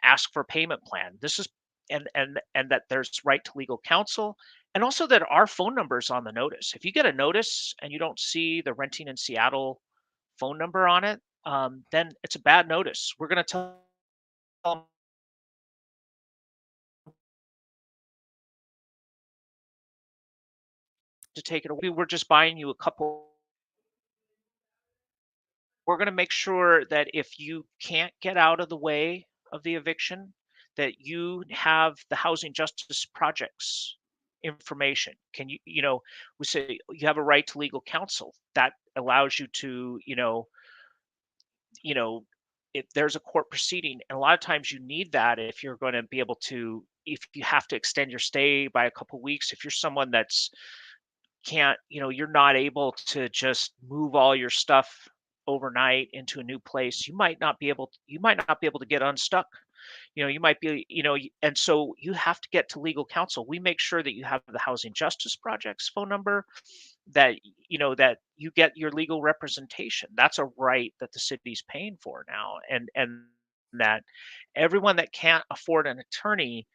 ask for a payment plan. This is and that there's right to legal counsel, and also that our phone number is on the notice. If you get a notice and you don't see the Renting in Seattle phone number on it, then it's a bad notice. We're going to tell them to take it away. We're just buying you a couple. We're going to make sure that if you can't get out of the way of the eviction, that you have the housing justice projects information. Can you, we say you have a right to legal counsel that allows you to, you know, if there's a court proceeding, and a lot of times you need that if you're going to be able to, if you have to extend your stay by a couple weeks, if you're someone that's can't, you're not able to just move all your stuff overnight into a new place, you might not be able to get unstuck. You might be, and so you have to get to legal counsel. We make sure that you have the Housing Justice Project's phone number, that that you get your legal representation. That's a right that the city's paying for now, and that everyone that can't afford an attorney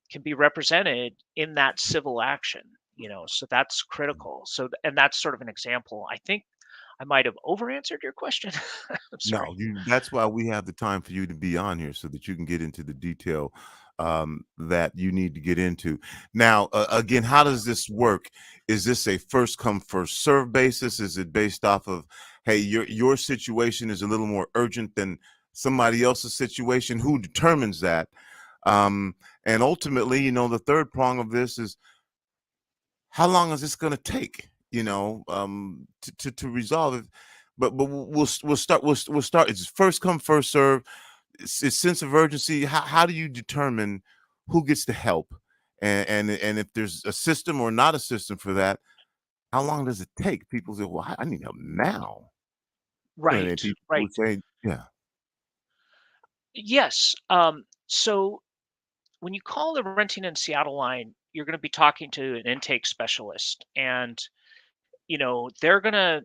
can be represented in that civil action. So that's critical. And that's sort of an example. I think I might have over answered your question. I'm sorry. No, that's why we have the time for you to be on here so that you can get into the detail that you need to get into. Now, again, how does this work? Is this a first come, first serve basis? Is it based off of, hey, your situation is a little more urgent than somebody else's situation? Who determines that? And ultimately, the third prong of this is, how long is this going to take, to resolve it? But we'll start. We'll start. It's first come, first serve. It's sense of urgency. How do you determine who gets the help, and if there's a system or not a system for that? How long does it take? People say, "Well, I need help now." And then Right. people Right. would say, "Yeah." Yes. So when you call the Renting in Seattle line, you're going to be talking to an intake specialist, and they're gonna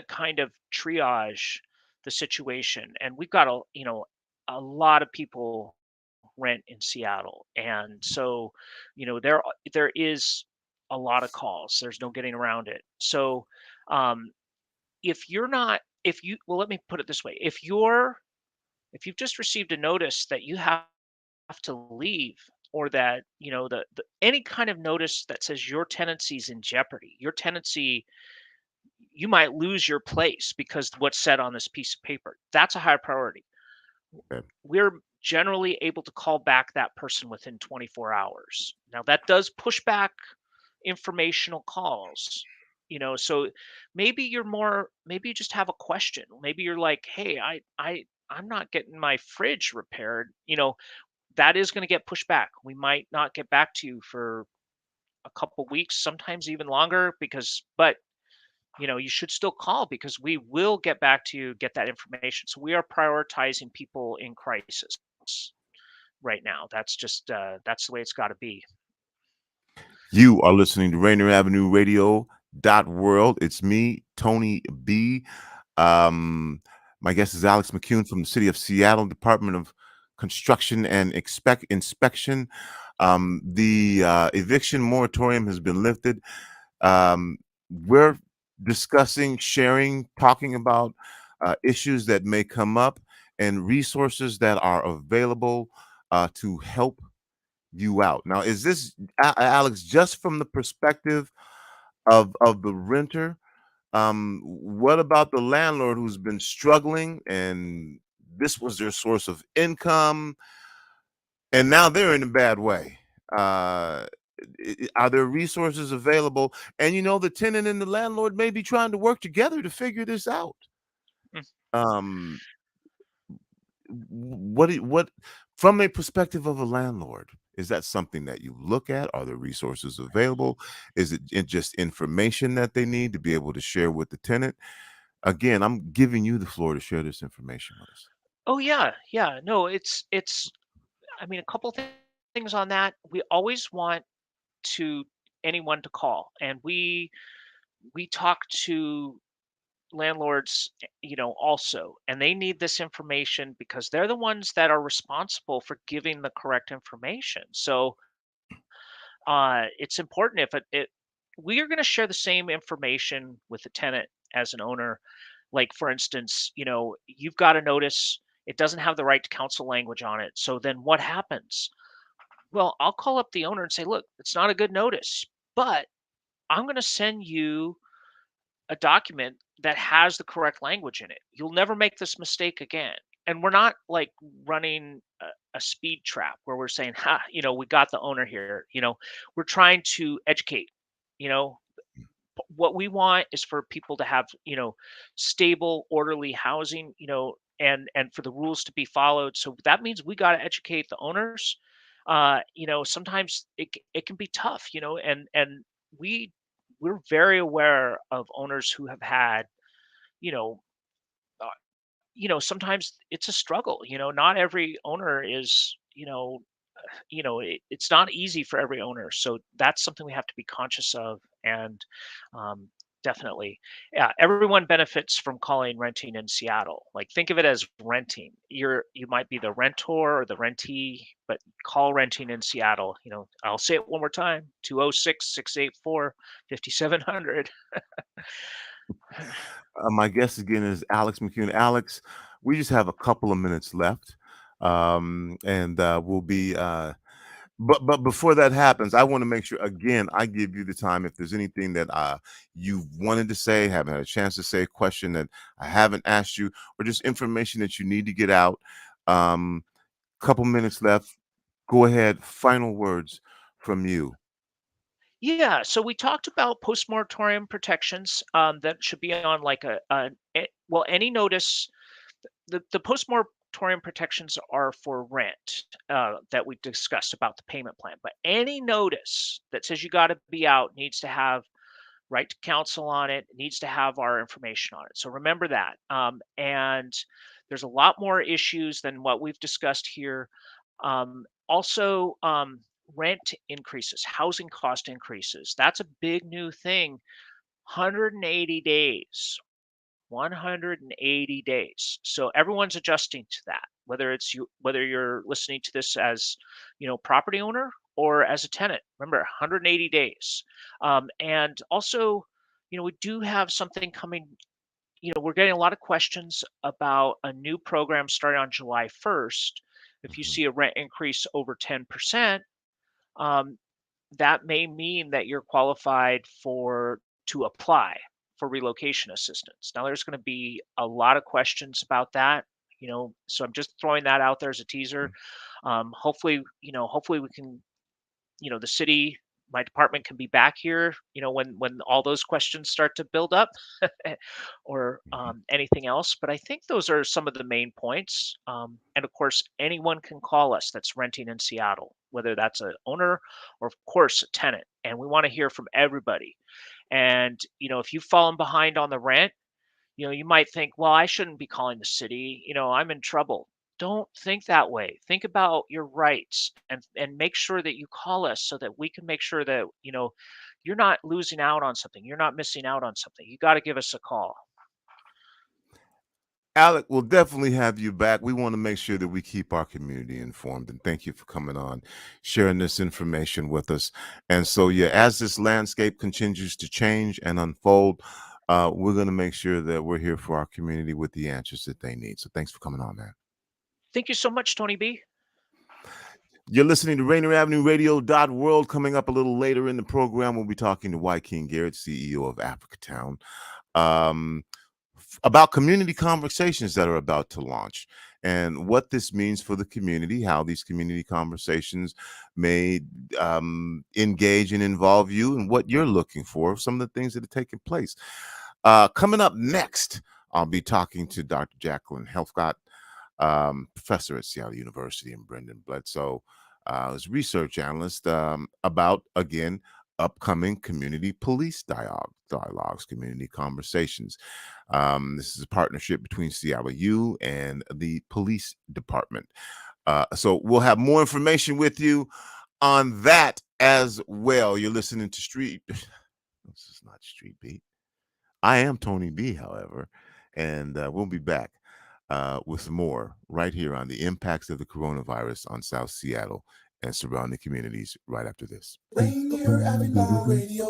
kind of triage the situation. And we've got a lot of people rent in Seattle, and so there is a lot of calls. There's no getting around it. So um, if you're not, if you well, let me put it this way: if you've just received a notice that you have to leave, or that the any kind of notice that says your tenancy's in jeopardy, your tenancy, you might lose your place because what's said on this piece of paper, that's a high priority. Okay. We're generally able to call back that person within 24 hours. Now that does push back informational calls, so maybe you just have a question. Maybe you're like, hey, I'm not getting my fridge repaired. That is going to get pushed back. We might not get back to you for a couple weeks, sometimes even longer, but you should still call, because we will get back to you, get that information. So we are prioritizing people in crisis right now. That's just that's the way it's got to be. You are listening to Rainier Avenue Radio .world. It's me, Tony B. My guest is Alex McCune from the City of Seattle Department of Construction and Inspection. The eviction moratorium has been lifted. We're discussing, sharing, talking about issues that may come up and resources that are available to help you out. Now, is this, Alex, just from the perspective of the renter? What about the landlord who's been struggling and this was their source of income, and now they're in a bad way? Are there resources available? And the tenant and the landlord may be trying to work together to figure this out. Um, what from a perspective of a landlord, is that something that you look at? Are there resources available? Is it just information that they need to be able to share with the tenant? Again, I'm giving you the floor to share this information with us. Oh yeah, yeah. No, it's. I mean, a couple things on that. We always want anyone to call, and we talk to landlords, also, and they need this information because they're the ones that are responsible for giving the correct information. So it's important. If we are going to share the same information with the tenant as an owner, Like, for instance, you've got a notice, it doesn't have the right to counsel language on it. So then what happens? Well, I'll call up the owner and say, look, it's not a good notice, but I'm going to send you a document that has the correct language in it. You'll never make this mistake again. And we're not like running a speed trap where we're saying, we got the owner here. We're trying to educate. What we want is for people to have, stable, orderly housing, and for the rules to be followed. So that means we got to educate the owners. Sometimes it can be tough, and we're very aware of owners who have had, you know, sometimes it's a struggle. Not every owner is, it's not easy for every owner. So that's something we have to be conscious of. And definitely, yeah, everyone benefits from calling renting in Seattle. Like, think of it as renting. You might be the rentor or the rentee, but call renting in Seattle. I'll say it one more time: 206-684-5700. My guest again is Alex McCune. Alex, we just have a couple of minutes left, and we'll be. But before that happens, I want to make sure again I give you the time. If there's anything that you wanted to say, haven't had a chance to say, a question that I haven't asked you, or just information that you need to get out. Couple minutes left. Go ahead. Final words from you. Yeah, so we talked about post-moratorium protections that should be on like any notice. The post-moratorium protections are for rent that we discussed about the payment plan. But any notice that says you got to be out needs to have right to counsel on it, needs to have our information on it. So remember that. And there's a lot more issues than what we've discussed here. Also, rent increases, housing cost increases. That's a big new thing. 180 days. 180 days. So everyone's adjusting to that, whether you're listening to this as, property owner or as a tenant. Remember, 180 days. And also, we do have something coming. We're getting a lot of questions about a new program starting on July 1st. If you see a rent increase over 10%, that may mean that you're qualified to apply for relocation assistance. Now, there's going to be a lot of questions about that, so I'm just throwing that out there as a teaser. Hopefully we can, the city, my department can be back here, when all those questions start to build up or anything else. But I think those are some of the main points. And of course, anyone can call us that's renting in Seattle, whether that's an owner or, of course, a tenant. And we want to hear from everybody. And, if you've fallen behind on the rent, you might think, well, I shouldn't be calling the city. I'm in trouble. Don't think that way. Think about your rights and make sure that you call us so that we can make sure that, you're not losing out on something. You're not missing out on something. You got to give us a call. Alec, we'll definitely have you back. We want to make sure that we keep our community informed. And thank you for coming on, sharing this information with us. And so, yeah, as this landscape continues to change and unfold, we're going to make sure that we're here for our community with the answers that they need. So thanks for coming on, man. Thank you so much, Tony B. You're listening to Rainier Avenue Radio .world. Coming up a little later in the program, we'll be talking to Joaquin Garrett, CEO of Africatown, about community conversations that are about to launch and what this means for the community, how these community conversations may engage and involve you and what you're looking for, some of the things that are taking place. Coming up next, I'll be talking to Dr. Jacqueline Helfgott, professor at Seattle University, and Brendan Bledsoe, as research analyst, about, again, upcoming community police dialogues, community conversations. This is a partnership between Seattle U and the police department. So we'll have more information with you on that as well. You're listening to Street. This is not Street Beat. I am Tony B, however, and we'll be back with some more right here on the impacts of the coronavirus on South Seattle and surrounding communities right after this. Rainier Avenue Radio,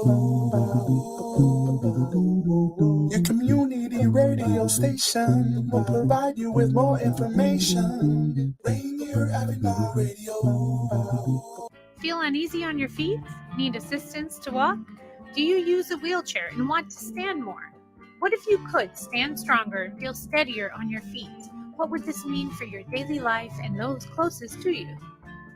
your community radio station will provide you with more information. Rainier Avenue Radio. Feel uneasy on your feet? Need assistance to walk? Do you use a wheelchair and want to stand more? What if you could stand stronger and feel steadier on your feet? What would this mean for your daily life and those closest to you?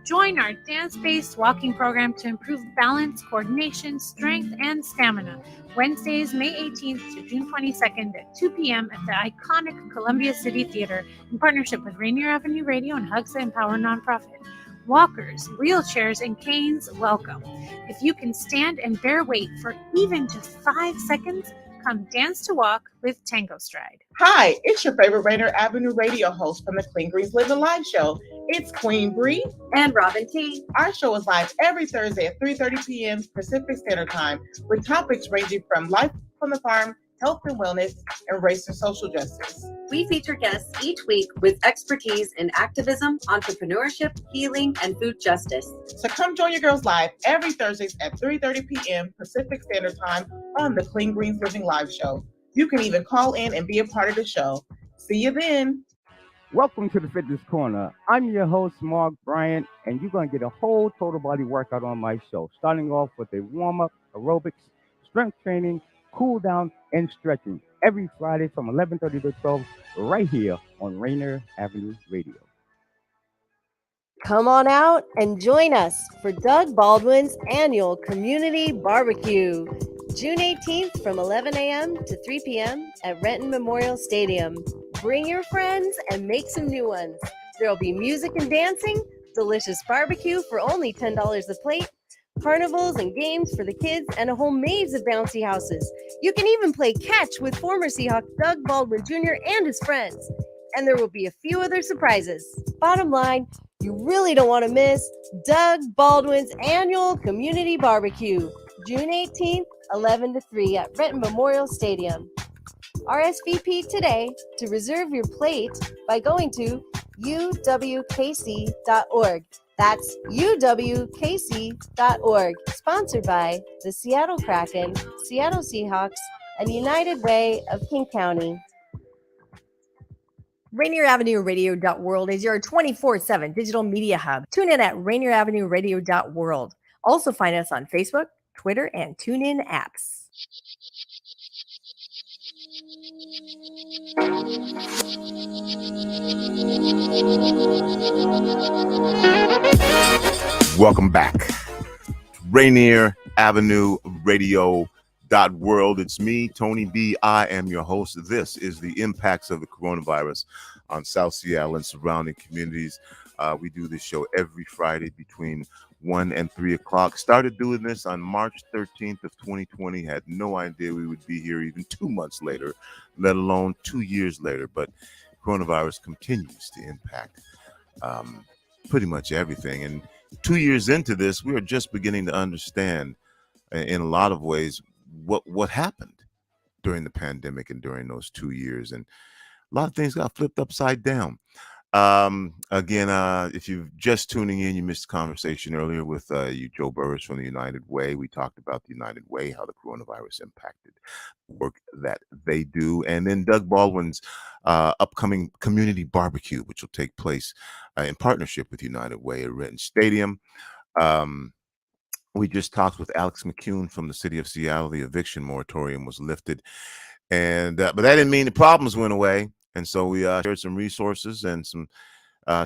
Join our dance-based walking program to improve balance, coordination, strength, and stamina. Wednesdays, May 18th to June 22nd at 2 p.m. at the iconic Columbia City Theater in partnership with Rainier Avenue Radio and Hugs That Empower nonprofit. Walkers, wheelchairs, and canes welcome. If you can stand and bear weight for even just 5 seconds, come dance to walk with Tango Stride. Hi, it's your favorite Rainier Avenue radio host from the Clean Greens Living Live show. It's Queen Bree and Robin T. Our show is live every Thursday at 3:30 p.m. Pacific Standard Time with topics ranging from life from the farm, health and wellness, and race and social justice. We feature guests each week with expertise in activism, entrepreneurship, healing, and food justice. So come join your girls live every Thursdays at 3:30 p.m. Pacific Standard Time on the Clean Greens Living Live show. You can even call in and be a part of the show. See you then. Welcome to the Fitness Corner. I'm your host, Mark Bryant, and you're going to get a whole total body workout on my show, starting off with a warm-up, aerobics, strength training, cool down, and stretching every Friday from 11:30 to 12 right here on Rainier Avenue Radio. Come on out and join us for Doug Baldwin's annual community barbecue, June 18th from 11 a.m. to 3 p.m. at Renton Memorial Stadium. Bring your friends and make some new ones. There will be music and dancing, delicious barbecue for only $10 a plate, carnivals and games for the kids, and a whole maze of bouncy houses. You can even play catch with former Seahawk Doug Baldwin Jr. and his friends. And there will be a few other surprises. Bottom line, you really don't want to miss Doug Baldwin's annual community barbecue, June 18th, 11 to 3 at Renton Memorial Stadium. RSVP today to reserve your plate by going to uwkc.org. That's uwkc.org. Sponsored by the Seattle Kraken, Seattle Seahawks, and United Way of King County. Rainier Avenue Radio.world is your 24/7 digital media hub. Tune in at Rainier Avenue Radio.world. Also find us on Facebook, Twitter, and TuneIn apps. Welcome back. Rainier Avenue Radio.world. It's me, Tony B. I am your host. This is the impacts of the coronavirus on South Seattle and surrounding communities. We do this show every Friday between 1 and 3 o'clock. Started doing this on March 13th of 2020. Had no idea we would be here even 2 months later, let alone 2 years later. But coronavirus continues to impact pretty much everything. And 2 years into this, we are just beginning to understand in a lot of ways what happened during the pandemic and during those 2 years. And a lot of things got flipped upside down. Again, if you're just tuning in, you missed a conversation earlier with you, Joe Burris from the United Way. We talked about the United Way, how the coronavirus impacted the work that they do. And then Doug Baldwin's upcoming community barbecue, which will take place in partnership with United Way at Renton Stadium. We just talked with Alex McCune from the city of Seattle. The eviction moratorium was lifted. And but that didn't mean the problems went away. And so we shared some resources and some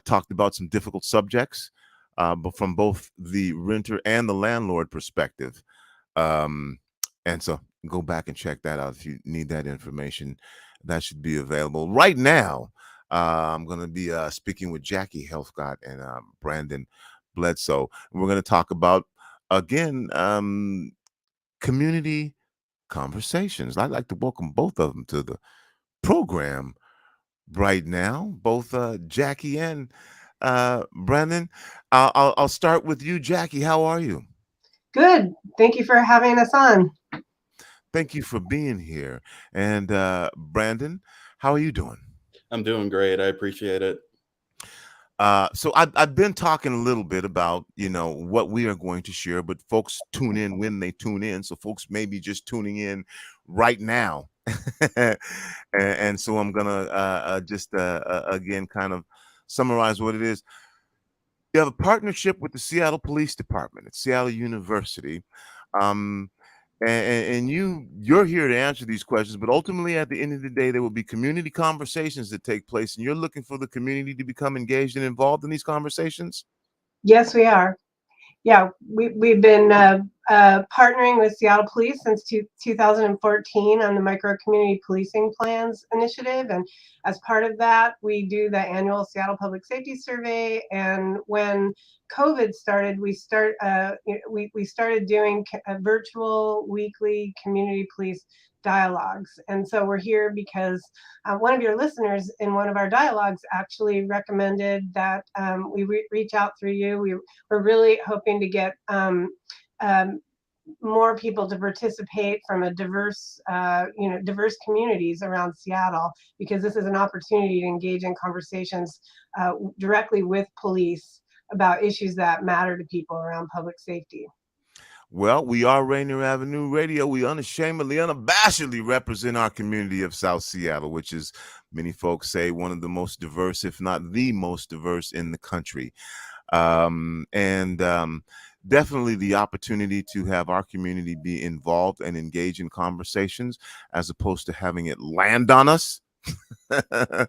talked about some difficult subjects, but from both the renter and the landlord perspective. And so go back and check that out if you need that information. That should be available. Right now, I'm going to be speaking with Jackie Helfgott and Brandon Bledsoe. And we're going to talk about, again, community conversations. I'd like to welcome both of them to the program right now, both Jackie and Brandon. I'll start with you, Jackie. How are you? Good. Thank you for having us on. Thank you for being here. And Brandon, how are you doing? I'm doing great. I appreciate it. So I've been talking a little bit about, what we are going to share, but folks tune in when they tune in. So folks may be just tuning in right now. and so I'm going to just again kind of summarize what it is. You have a partnership with the Seattle Police Department at Seattle University. Um, and you're here to answer these questions, but ultimately at the end of the day there will be community conversations that take place, and you're looking for the community to become engaged and involved in these conversations. Yes, we are. Yeah, we've been partnering with Seattle Police since 2014 on the Micro Community Policing Plans initiative, and as part of that, we do the annual Seattle Public Safety Survey. And when COVID started, we started doing virtual weekly community police dialogues. And so we're here because one of your listeners in one of our dialogues actually recommended that we reach out through you. We're really hoping to get more people to participate from a diverse communities around Seattle, because this is an opportunity to engage in conversations directly with police about issues that matter to people around public safety. Well, we are Rainier Avenue Radio. We unashamedly, unabashedly represent our community of South Seattle, which is, many folks say, one of the most diverse, if not the most diverse in the country. Definitely the opportunity to have our community be involved and engage in conversations as opposed to having it land on us. I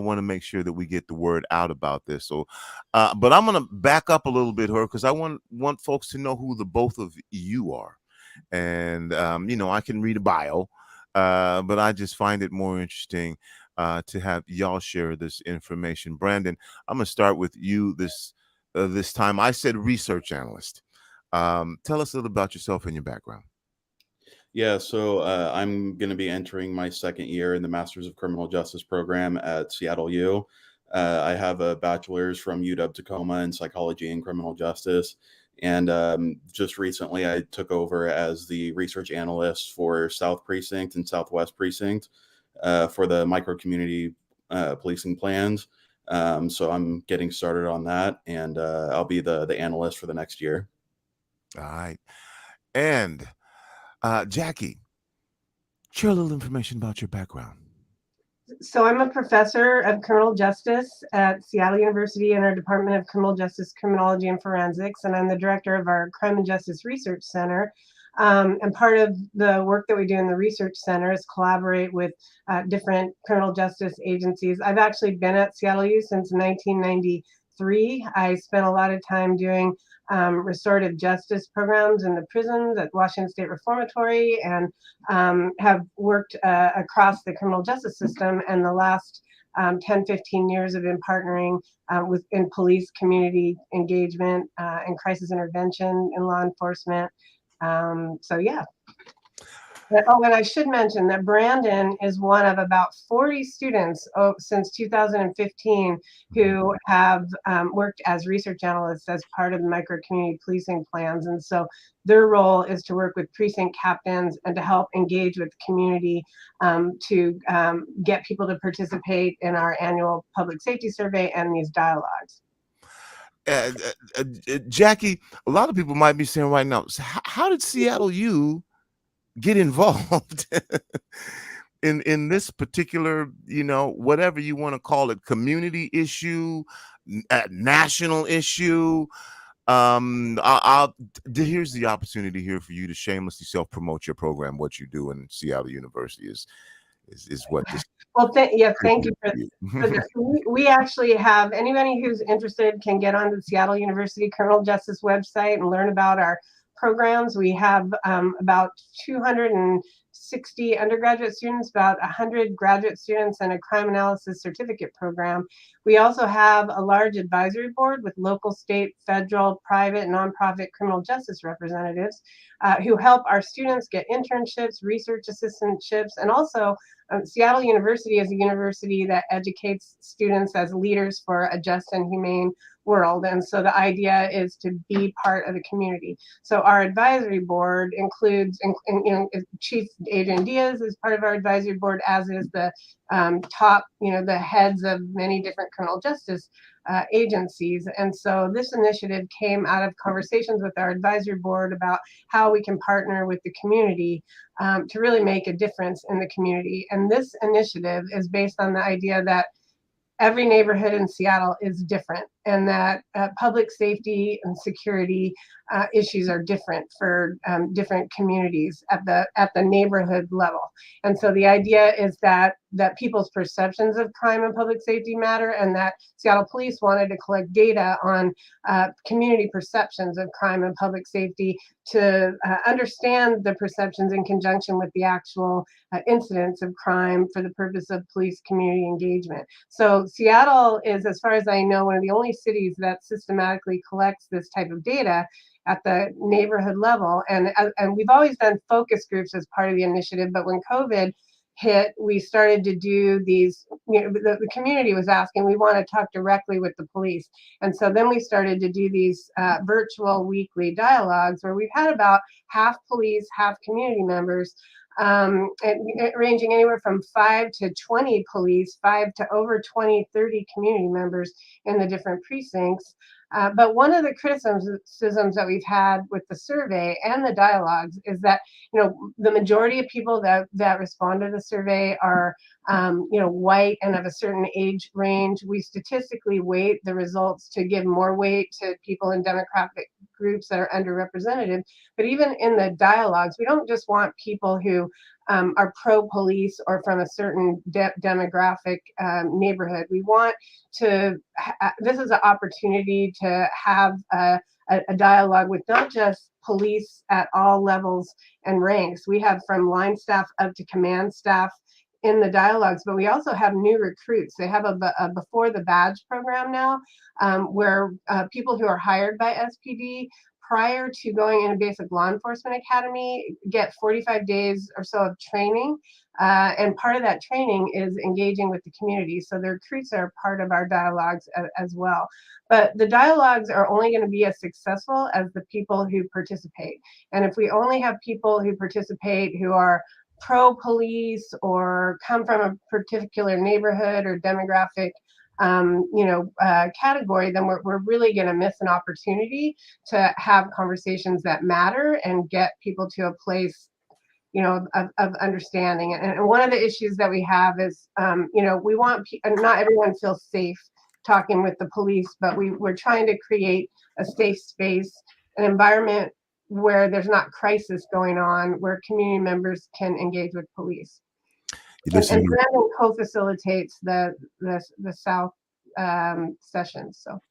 want to make sure that we get the word out about this. So, but I'm going to back up a little bit here because I want folks to know who the both of you are. And, I can read a bio, but I just find it more interesting to have y'all share this information. Brandon, I'm going to start with you this time. I said research analyst. Tell us a little about yourself and your background. Yeah, so I'm going to be entering my second year in the Masters of Criminal Justice program at Seattle U. I have a bachelor's from UW-Tacoma in psychology and criminal justice. And just recently, I took over as the research analyst for South Precinct and Southwest Precinct for the micro community policing plans. So I'm getting started on that, and I'll be the analyst for the next year. All right. And Jackie, share a little information about your background. So I'm a professor of criminal justice at Seattle University in our Department of Criminal Justice, Criminology, and Forensics, and I'm the director of our Crime and Justice Research Center. And part of the work that we do in the Research Center is collaborate with different criminal justice agencies. I've actually been at Seattle U since 1993. I spent a lot of time doing restorative justice programs in the prisons at Washington State Reformatory, and have worked across the criminal justice system. And the last 10, 15 years have been partnering in police community engagement and crisis intervention in law enforcement. Yeah. Oh, and I should mention that Brandon is one of about 40 students since 2015 who have worked as research analysts as part of the micro community policing plans. And so their role is to work with precinct captains and to help engage with the community to get people to participate in our annual public safety survey and these dialogues. Jackie, a lot of people might be saying right now, how did Seattle U get involved in this particular, whatever you want to call it, community issue, national issue? Here's the opportunity here for you to shamelessly self-promote your program. What you do in Seattle University is what this. Well, thank you for this. We actually have, anybody who's interested can get on the Seattle University Criminal Justice website and learn about our programs. We have about 260 undergraduate students, about 100 graduate students, and a crime analysis certificate program. We also have a large advisory board with local, state, federal, private, nonprofit criminal justice representatives who help our students get internships, research assistantships, and also Seattle University is a university that educates students as leaders for a just and humane world. And so the idea is to be part of the community. So our advisory board includes Chief Adrian Diaz is part of our advisory board, as is the top, the heads of many different criminal justice agencies. And so this initiative came out of conversations with our advisory board about how we can partner with the community to really make a difference in the community. And this initiative is based on the idea that every neighborhood in Seattle is different, and that public safety and security issues are different for different communities at the neighborhood level. And so the idea is that people's perceptions of crime and public safety matter, and that Seattle Police wanted to collect data on community perceptions of crime and public safety to understand the perceptions in conjunction with the actual incidents of crime for the purpose of police community engagement. So Seattle is, as far as I know, one of the only cities that systematically collects this type of data at the neighborhood level. And we've always done focus groups as part of the initiative, but when COVID hit, we started to do these, the community was asking, we want to talk directly with the police. And so then we started to do these virtual weekly dialogues where we've had about half police, half community members, and ranging anywhere from 5 to 20 police, 5 to over 20, 30 community members in the different precincts. But one of the criticisms that we've had with the survey and the dialogues is that, the majority of people that respond to the survey are, white and of a certain age range. We statistically weight the results to give more weight to people in demographic groups that are underrepresented. But even in the dialogues, we don't just want people who are pro-police or from a certain demographic neighborhood. We want to, this is an opportunity to have a dialogue with not just police at all levels and ranks. We have from line staff up to command staff in the dialogues, but we also have new recruits. They have a before the badge program now, where people who are hired by SPD prior to going in a basic law enforcement academy get 45 days or so of training. And part of that training is engaging with the community. So the recruits are part of our dialogues as well. But the dialogues are only going to be as successful as the people who participate. And if we only have people who participate who are pro-police or come from a particular neighborhood or demographic category, then we're really going to miss an opportunity to have conversations that matter and get people to a place, of understanding. And one of the issues that we have is, we want not everyone feels safe talking with the police, but we're trying to create a safe space, an environment where there's not crisis going on, where community members can engage with police. And Brandon co-facilitates the South sessions. So.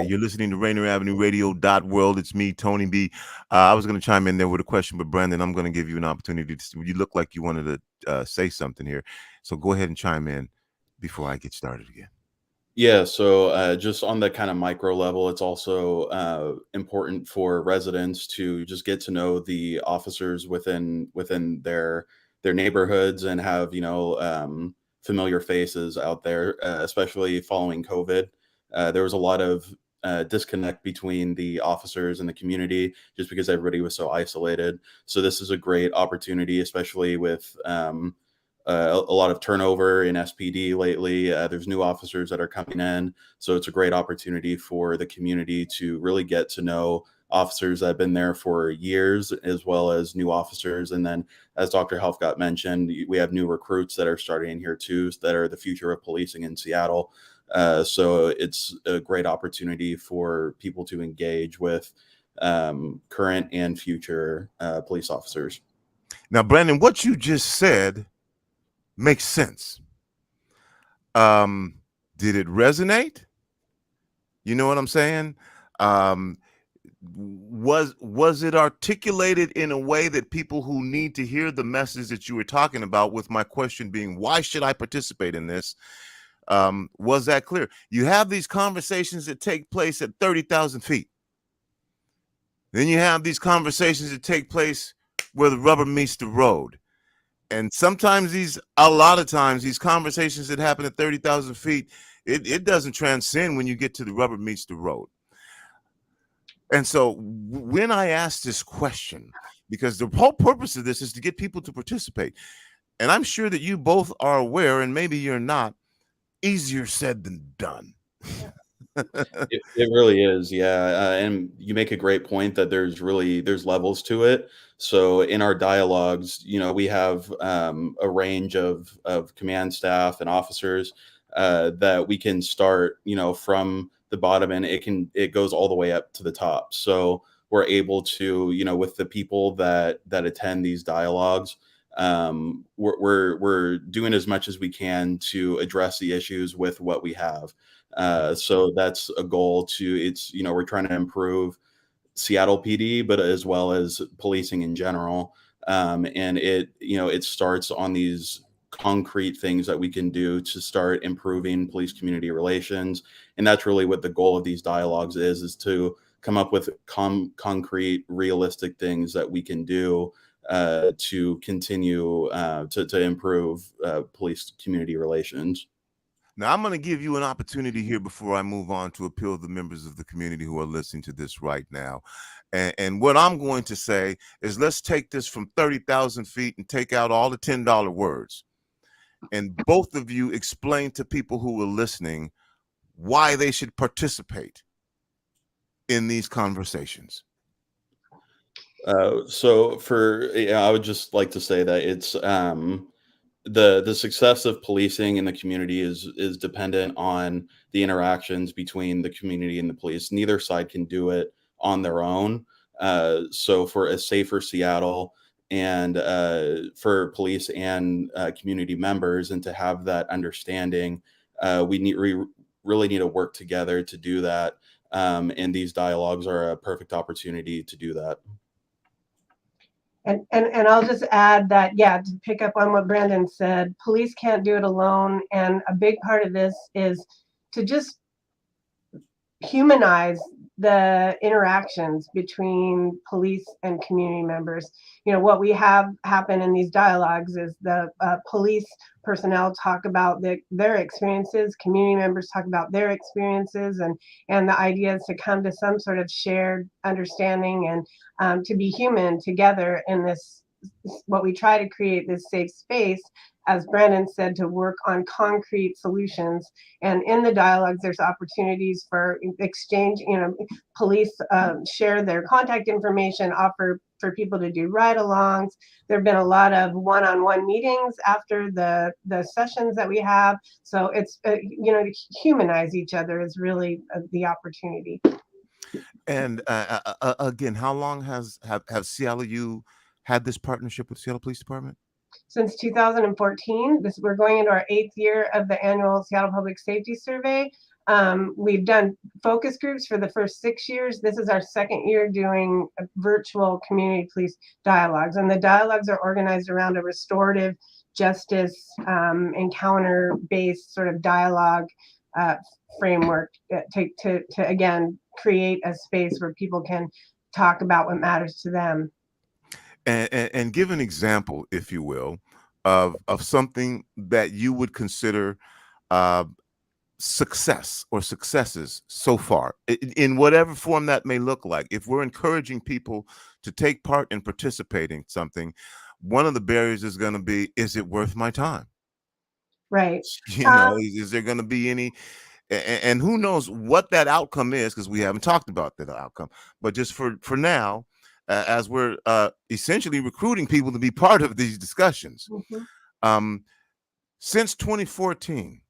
You're listening to Rainier Avenue Radio .world. It's me, Tony B. I was going to chime in there with a question, but Brandon, I'm going to give you an opportunity to. You look like you wanted to say something here, so go ahead and chime in before I get started again. Yeah, so just on the kind of micro level, it's also important for residents to just get to know the officers within their neighborhoods and have familiar faces out there, especially following COVID. There was a lot of disconnect between the officers and the community just because everybody was so isolated. So this is a great opportunity, especially with a lot of turnover in SPD lately. There's new officers that are coming in. So it's a great opportunity for the community to really get to know officers that have been there for years, as well as new officers. And then, as Dr. Helfgott mentioned, we have new recruits that are starting here too, that are the future of policing in Seattle. So it's a great opportunity for people to engage with current and future police officers. Now, Brandon, what you just said makes sense. Did it resonate? You know what I'm saying? Was it articulated in a way that people who need to hear the message that you were talking about, with my question being, why should I participate in this? Was that clear? You have these conversations that take place at 30,000 feet. Then you have these conversations that take place where the rubber meets the road. And sometimes a lot of times, these conversations that happen at 30,000 feet, it doesn't transcend when you get to the rubber meets the road. And so when I asked this question, because the whole purpose of this is to get people to participate. And I'm sure that you both are aware, and maybe you're not, easier said than done. It really is, yeah. And you make a great point that there's levels to it. So in our dialogues, we have a range of command staff and officers that we can start, from the bottom, and it goes all the way up to the top. So we're able to, with the people that attend these dialogues, we're doing as much as we can to address the issues with what we have. So that's a goal we're trying to improve Seattle PD, but as well as policing in general. And it starts on these concrete things that we can do to start improving police community relations. And that's really what the goal of these dialogues is to come up with concrete, realistic things that we can do to continue to improve police community relations. Now, I'm going to give you an opportunity here before I move on to appeal to the members of the community who are listening to this right now. And what I'm going to say is, let's take this from 30,000 feet and take out all the $10 words. And both of you explain to people who are listening why they should participate in these conversations. I would just like to say that it's the success of policing in the community is dependent on the interactions between the community and the police. Neither side can do it on their own. So for a safer Seattle, and for police and community members, and to have that understanding, we really need to work together to do that. And these dialogues are a perfect opportunity to do that. And I'll just add that, to pick up on what Brandon said, police can't do it alone. And a big part of this is to just humanize the interactions between police and community members. What we have happen in these dialogues is the police personnel talk about their experiences, community members talk about their experiences, and the idea is to come to some sort of shared understanding and to be human together in this, what we try to create, this safe space, as Brandon said, to work on concrete solutions. And in the dialogues, there's opportunities for exchange. Police share their contact information, offer for people to do ride-alongs. There have been a lot of one-on-one meetings after the sessions that we have. So it's, to humanize each other is really the opportunity. And again, how long have Seattle U had this partnership with Seattle Police Department? Since 2014. We're going into our 8th year of the annual Seattle Public Safety Survey. We've done focus groups for the first 6 years. This is our 2nd year doing virtual community police dialogues. And the dialogues are organized around a restorative justice encounter-based sort of dialogue framework to again, create a space where people can talk about what matters to them. And give an example, if you will, of something that you would consider success or successes so far, in whatever form that may look like. If we're encouraging people to take part and participate in something, one of the barriers is going to be, is it worth my time? Right. Is there going to be any, and who knows what that outcome is, because we haven't talked about that outcome. But just for now, as we're essentially recruiting people to be part of these discussions. Mm-hmm. Since 2014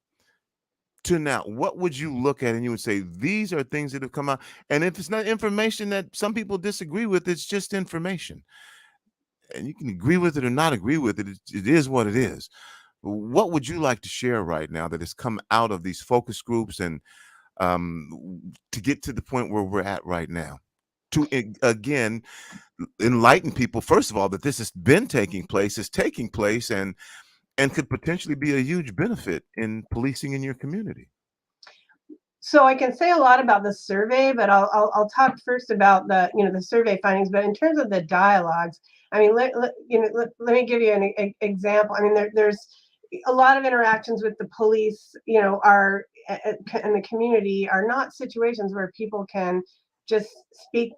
to now, what would you look at and you would say, these are things that have come out? And if it's not information that some people disagree with, it's just information. And you can agree with it or not agree with it. It is what it is. What would you like to share right now that has come out of these focus groups, and to get to the point where we're at right now? To, again, enlighten people, first of all, that this has been taking place, is taking place, and could potentially be a huge benefit in policing in your community. So I can say a lot about the survey, but I'll talk first about the survey findings. But in terms of the dialogues, I mean, let me give you an example. I mean, there's a lot of interactions with the police, are in the community, are not situations where people can just speak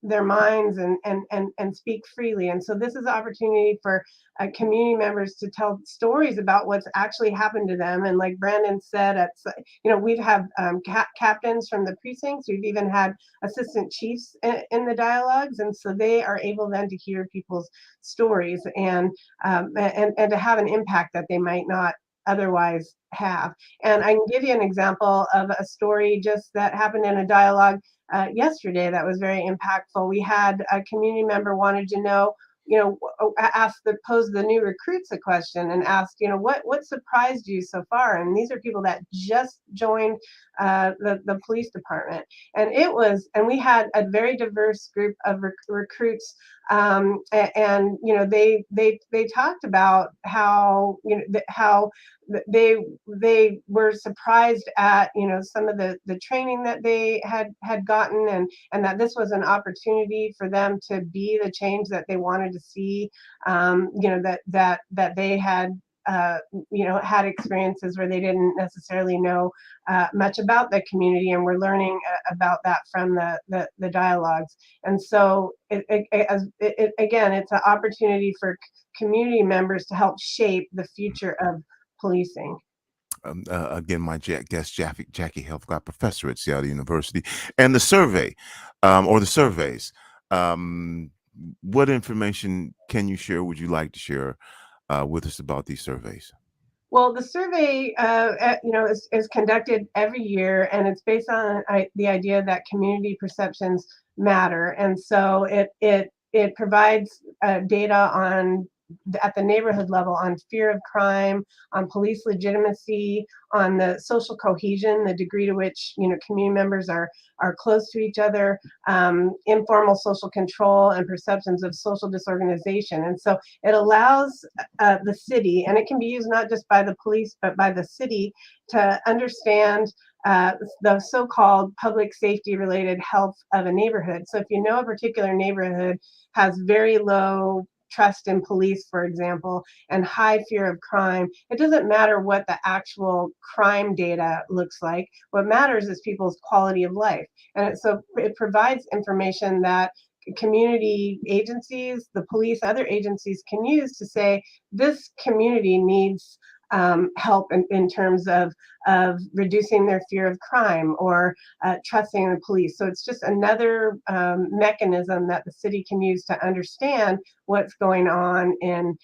their minds and speak freely. And so this is an opportunity for community members to tell stories about what's actually happened to them. And like Brandon said, we've had captains from the precincts. We've even had assistant chiefs in the dialogues, and so they are able then to hear people's stories and to have an impact that they might not otherwise have. And I can give you an example of a story just that happened in a dialogue yesterday that was very impactful. We had a community member wanted to know, pose the new recruits a question and asked, what surprised you so far? And these are people that just joined the police department. And we had a very diverse group of recruits. They talked about how they were surprised at some of the training that they had gotten, and that this was an opportunity for them to be the change that they wanted to see. That they had had experiences where they didn't necessarily know much about the community, and we're learning about that from the dialogues. And so again, it's an opportunity for community members to help shape the future of policing. Again, my guest, Jackie Helfgott, professor at Seattle University, and the survey, or the surveys. What information can you share? Would you like to share with us about these surveys? Well, the survey, is conducted every year, and it's based on the idea that community perceptions matter, and so it provides data at the neighborhood level on fear of crime, on police legitimacy, on the social cohesion, the degree to which community members are close to each other, informal social control, and perceptions of social disorganization. And so it allows the city, and it can be used not just by the police but by the city, to understand the so-called public safety related health of a neighborhood. So if a particular neighborhood has very low trust in police, for example, and high fear of crime, it doesn't matter what the actual crime data looks like. What matters is people's quality of life. And so it provides information that community agencies, the police, other agencies can use to say, this community needs help in terms of reducing their fear of crime or trusting the police. So it's just another mechanism that the city can use to understand what's going on in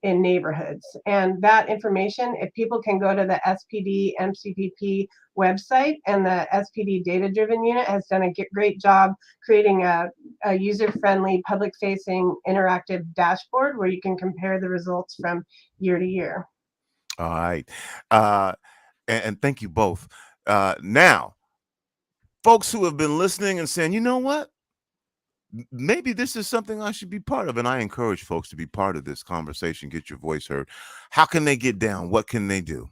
neighborhoods. And that information, if people can go to the SPD MCPP website, and the SPD Data Driven Unit has done a great job creating a user-friendly, public-facing, interactive dashboard where you can compare the results from year to year. All right. And thank you both. Now, folks who have been listening and saying, you know what? Maybe this is something I should be part of. And I encourage folks to be part of this conversation, get your voice heard. How can they get down? What can they do?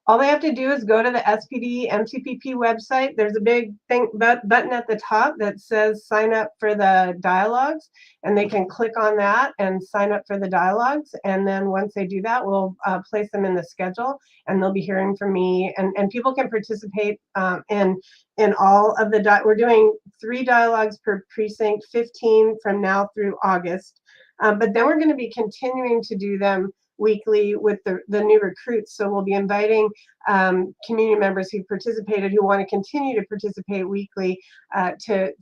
All they have to do is go to the SPD MCPP website. There's a big button at the top that says sign up for the dialogues, and they can click on that and sign up for the dialogues. And then once they do that, we'll place them in the schedule, and they'll be hearing from me. And people can participate in all of we're doing 3 dialogues per precinct, 15 from now through August. But then we're going to be continuing to do them weekly with the new recruits. So we'll be inviting community members who participated, who want to continue to participate weekly, to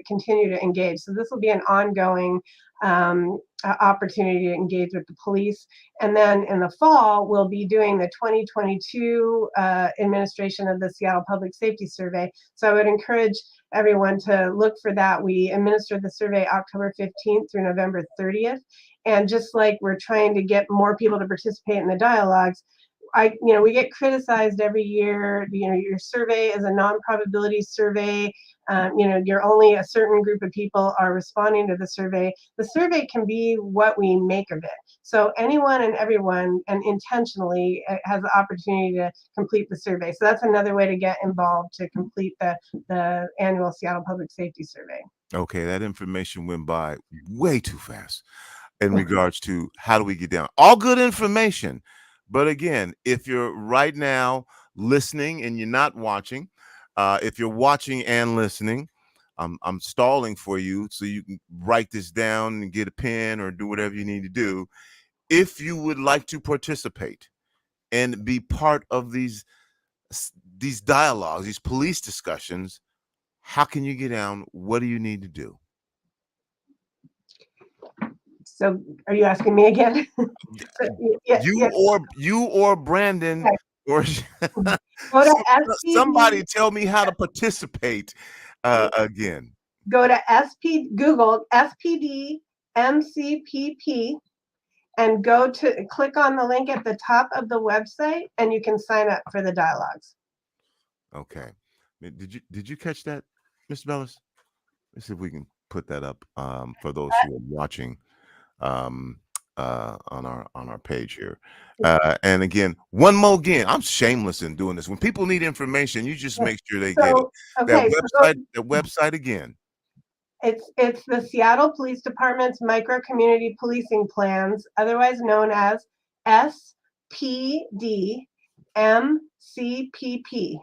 continue to engage. So this will be an ongoing opportunity to engage with the police. And then in the fall, we'll be doing the 2022 administration of the Seattle Public Safety Survey. So I would encourage everyone to look for that. We administered the survey October 15th through November 30th. And just like we're trying to get more people to participate in the dialogues, we get criticized every year. Your survey is a non-probability survey. You're only a certain group of people are responding to the survey. The survey can be what we make of it. So anyone and everyone, and intentionally, has the opportunity to complete the survey. So that's another way to get involved, to complete the annual Seattle Public Safety Survey. Okay, that information went by way too fast in regards to how do we get down. All good information. But again, if you're right now listening and you're not watching, if you're watching and listening, I'm stalling for you so you can write this down and get a pen or do whatever you need to do. If you would like to participate and be part of these dialogues, these police discussions, how can you get down? What do you need to do? So are you asking me again? You or Brandon or Go to SPD. somebody tell me how to participate again. Go to Google SPD MCPP and click on the link at the top of the website, and you can sign up for the dialogues. Okay. Did you catch that, Mr. Bellis? Let's see if we can put that up for those who are watching on our page here. And again, one more again. I'm shameless in doing this. When people need information, you just make sure they get it. Okay, The website again. It's the Seattle Police Department's Micro Community Policing Plans, otherwise known as SPD MCPP.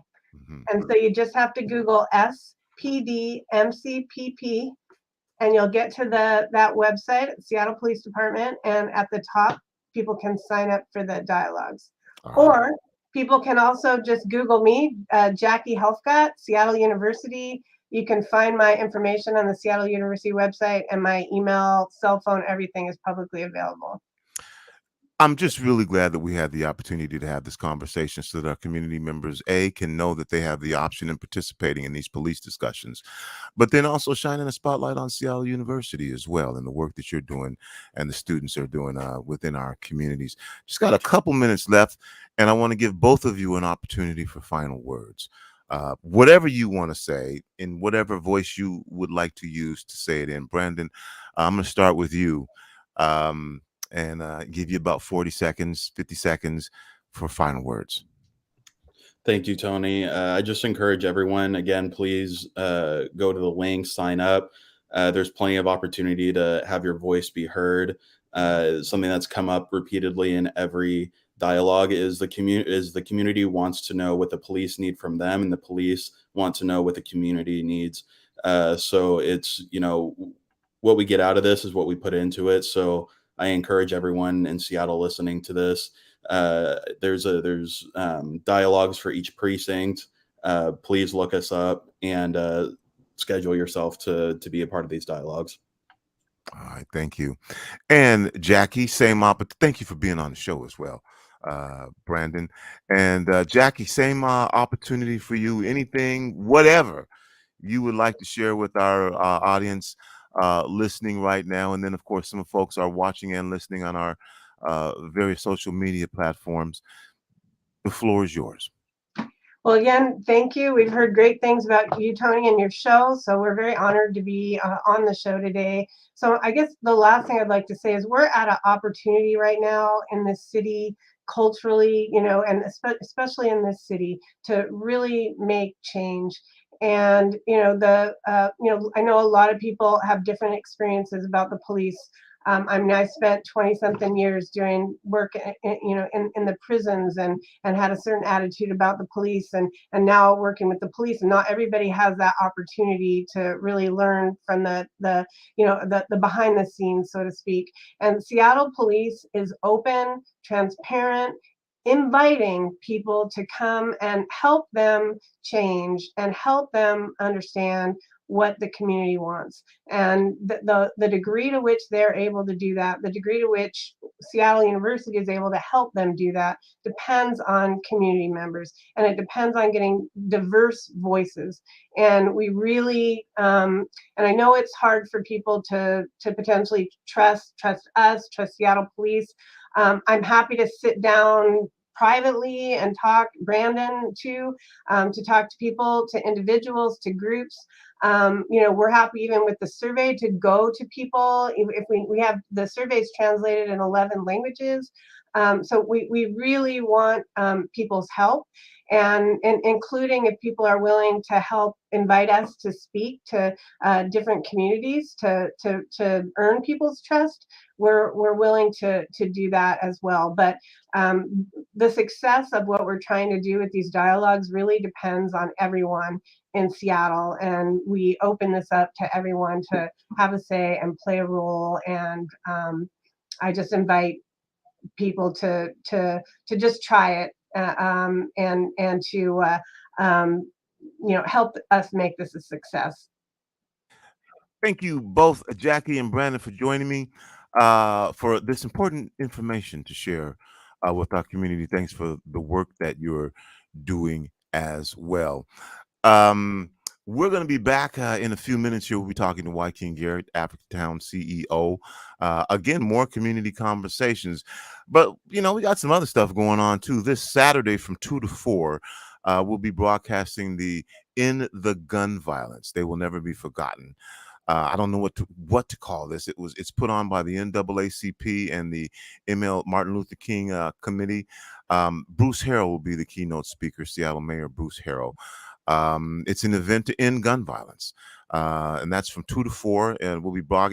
And so you just have to Google SPD MCPP, and you'll get to that website, Seattle Police Department, and at the top, people can sign up for the dialogues. Or people can also just Google me, Jackie Helfgott, Seattle University. You can find my information on the Seattle University website, and my email, cell phone, everything is publicly available. I'm just really glad that we had the opportunity to have this conversation so that our community members, can know that they have the option in participating in these police discussions, but then also shining a spotlight on Seattle University as well and the work that you're doing and the students are doing within our communities. Just got a couple minutes left, and I want to give both of you an opportunity for final words. Whatever you want to say in whatever voice you would like to use to say it in. Brandon, I'm going to start with you. And give you about 40 seconds, 50 seconds for final words. Thank you, Tony. I just encourage everyone, again, please go to the link, sign up. There's plenty of opportunity to have your voice be heard. Something that's come up repeatedly in every dialogue is the community wants to know what the police need from them, and the police want to know what the community needs. So it's, what we get out of this is what we put into it. So I encourage everyone in Seattle listening to this. There's dialogues for each precinct. Please look us up and schedule yourself to be a part of these dialogues. All right, thank you. And Jackie, thank you for being on the show as well, Brandon. And Jackie, same opportunity for you. Anything, whatever you would like to share with our audience listening right now, and then of course some folks are watching and listening on our various social media platforms. The floor is yours. Well, again, thank you. We've heard great things about you, Tony, and your show, so we're very honored to be on the show today. So I guess the last thing I'd like to say is we're at an opportunity right now in this city culturally, and especially in this city, to really make change. And I know a lot of people have different experiences about the police. I spent 20-something years doing work, in the prisons, and had a certain attitude about the police, and now working with the police. And not everybody has that opportunity to really learn from the behind the scenes, so to speak. And Seattle Police is open, transparent, inviting people to come and help them change and help them understand what the community wants. And the degree to which they're able to do that, the degree to which Seattle University is able to help them do that, depends on community members, and it depends on getting diverse voices. And we really, and I know it's hard for people to potentially trust us, trust Seattle Police. I'm happy to sit down privately and talk, Brandon too, to talk to people, to individuals, to groups. We're happy even with the survey to go to people. If we have the surveys translated in 11 languages. So we really want people's help, and including if people are willing to help invite us to speak to different communities to earn people's trust. We're willing to do that as well. But the success of what we're trying to do with these dialogues really depends on everyone in Seattle, and we open this up to everyone to have a say and play a role. And I just invite people to just try it and to help us make this a success. Thank you both, Jackie and Brandon, for joining me for this important information to share with our community. Thanks for the work that you're doing as well. We're going to be back in a few minutes here. We'll be talking to Joaquin Garrett, Africatown CEO. Again, more community conversations. But, we got some other stuff going on, too. This Saturday from 2 to 4, we'll be broadcasting the In the Gun Violence. They Will Never Be Forgotten. I don't know what to call this. It's put on by the NAACP and the Martin Luther King Committee. Bruce Harrell will be the keynote speaker, Seattle Mayor Bruce Harrell. It's an event to end gun violence, and that's from 2 to 4, and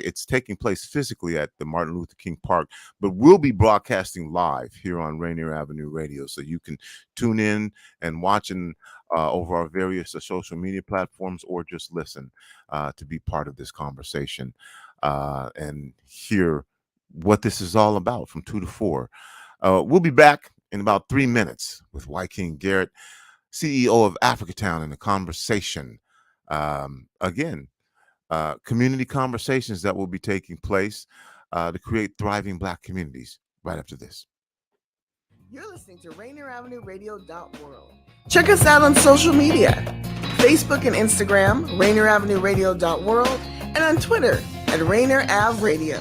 it's taking place physically at the Martin Luther King Park, but we'll be broadcasting live here on Rainier Avenue Radio, so you can tune in and watch over our various social media platforms, or just listen to be part of this conversation and hear what this is all about from 2 to 4. We'll be back in about 3 minutes with Joaquin Garrett, CEO of Africatown, in a conversation. Again, community conversations that will be taking place to create thriving Black communities right after this. You're listening to Rainier Avenue Radio.world. Check us out on social media, Facebook and Instagram, Rainier Avenue Radio.world, and on Twitter at Rainier Av Radio.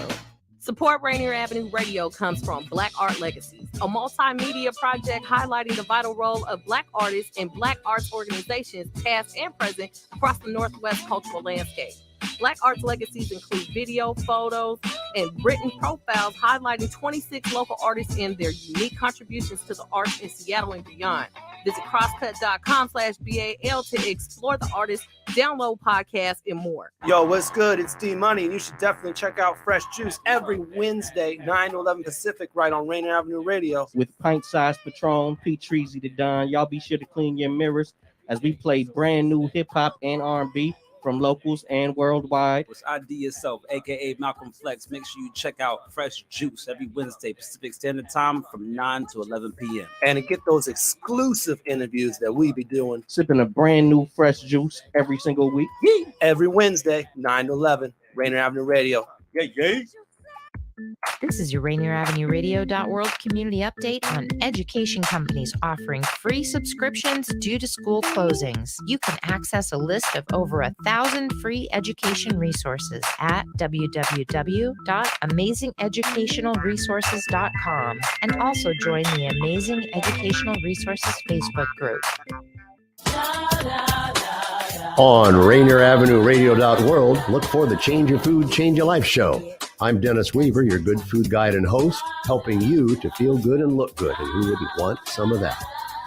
Support Rainier Avenue Radio comes from Black Art Legacies, a multimedia project highlighting the vital role of Black artists and Black arts organizations, past and present, across the Northwest cultural landscape. Black Arts Legacies include video, photos, and written profiles highlighting 26 local artists and their unique contributions to the arts in Seattle and beyond. Visit crosscut.com/BAL to explore the artists, download podcasts, and more. Yo, what's good? It's D Money, and you should definitely check out Fresh Juice every Wednesday, 9 to 11 Pacific, right on Rainier Avenue Radio. With pint-sized Patron, P-Treasy to Don, y'all be sure to clean your mirrors as we play brand new hip-hop and R&B from locals and worldwide. It's ID Yourself, aka Malcolm Flex. Make sure you check out Fresh Juice every Wednesday Pacific Standard Time from 9 to 11 p.m. And to get those exclusive interviews that we be doing. Sipping a brand new fresh juice every single week. Every Wednesday, 9 to 11, Rainier Avenue Radio. Yeah. This is your Rainier Avenue Radio.world community update on education companies offering free subscriptions due to school closings. You can access a list of over 1,000 free education resources at www.amazingeducationalresources.com, and also join the Amazing Educational Resources Facebook group. On Rainier Avenue Radio.world, look for the Change Your Food, Change Your Life show. I'm Dennis Weaver, your good food guide and host, helping you to feel good and look good, and who wouldn't want some of that?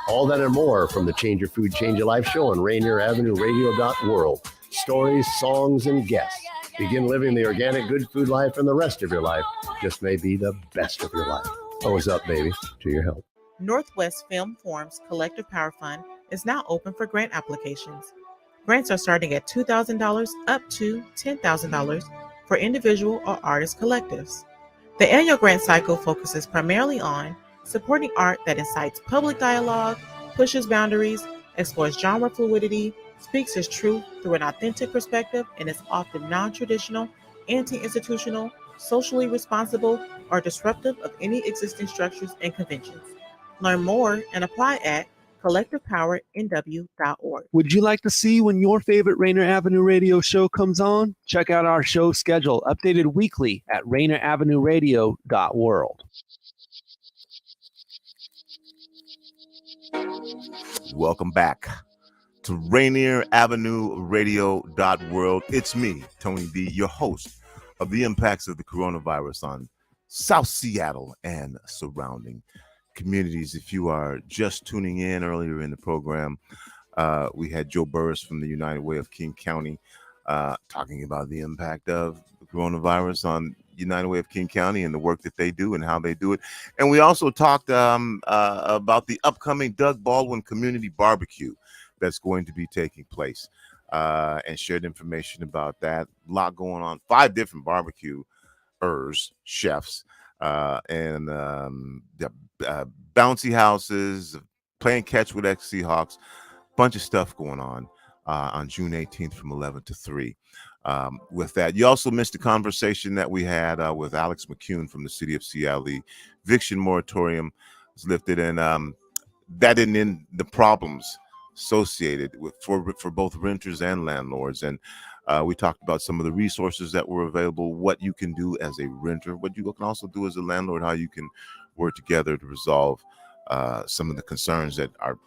All that and more from the Change Your Food, Change Your Life show on Rainier Avenue Radio.world. Stories, songs, and guests. Begin living the organic good food life, and the rest of your life just may be the best of your life. Oh, what's up, baby? To your help. Northwest Film Forum's Collective Power Fund is now open for grant applications. Grants are starting at $2,000 up to $10,000 for individual or artist collectives. The annual grant cycle focuses primarily on supporting art that incites public dialogue, pushes boundaries, explores genre fluidity, speaks its truth through an authentic perspective, and is often non-traditional, anti-institutional, socially responsible, or disruptive of any existing structures and conventions. Learn more and apply at collectivepowernw.org. Would you like to see when your favorite Rainier Avenue Radio show comes on? Check out our show schedule, updated weekly at rainieravenueradio.world. Welcome back to Rainier Avenue Radio.world. It's me, Tony B., your host of the impacts of the coronavirus on South Seattle and surrounding communities. If you are just tuning in earlier in the program, we had Joe Burris from the United Way of King County talking about the impact of the coronavirus on United Way of King County and the work that they do and how they do it. And we also talked about the upcoming Doug Baldwin Community Barbecue that's going to be taking place, and shared information about that. A lot going on. 5 different chefs, and the bouncy houses, playing catch with ex-Seahawks, bunch of stuff going on June 18th from 11 to 3. With that, you also missed a conversation that we had with Alex McCune from the city of Seattle. The eviction moratorium was lifted, and that didn't end the problems associated with for both renters and landlords. And we talked about some of the resources that were available, what you can do as a renter, what you can also do as a landlord, how you can work together to resolve some of the concerns that are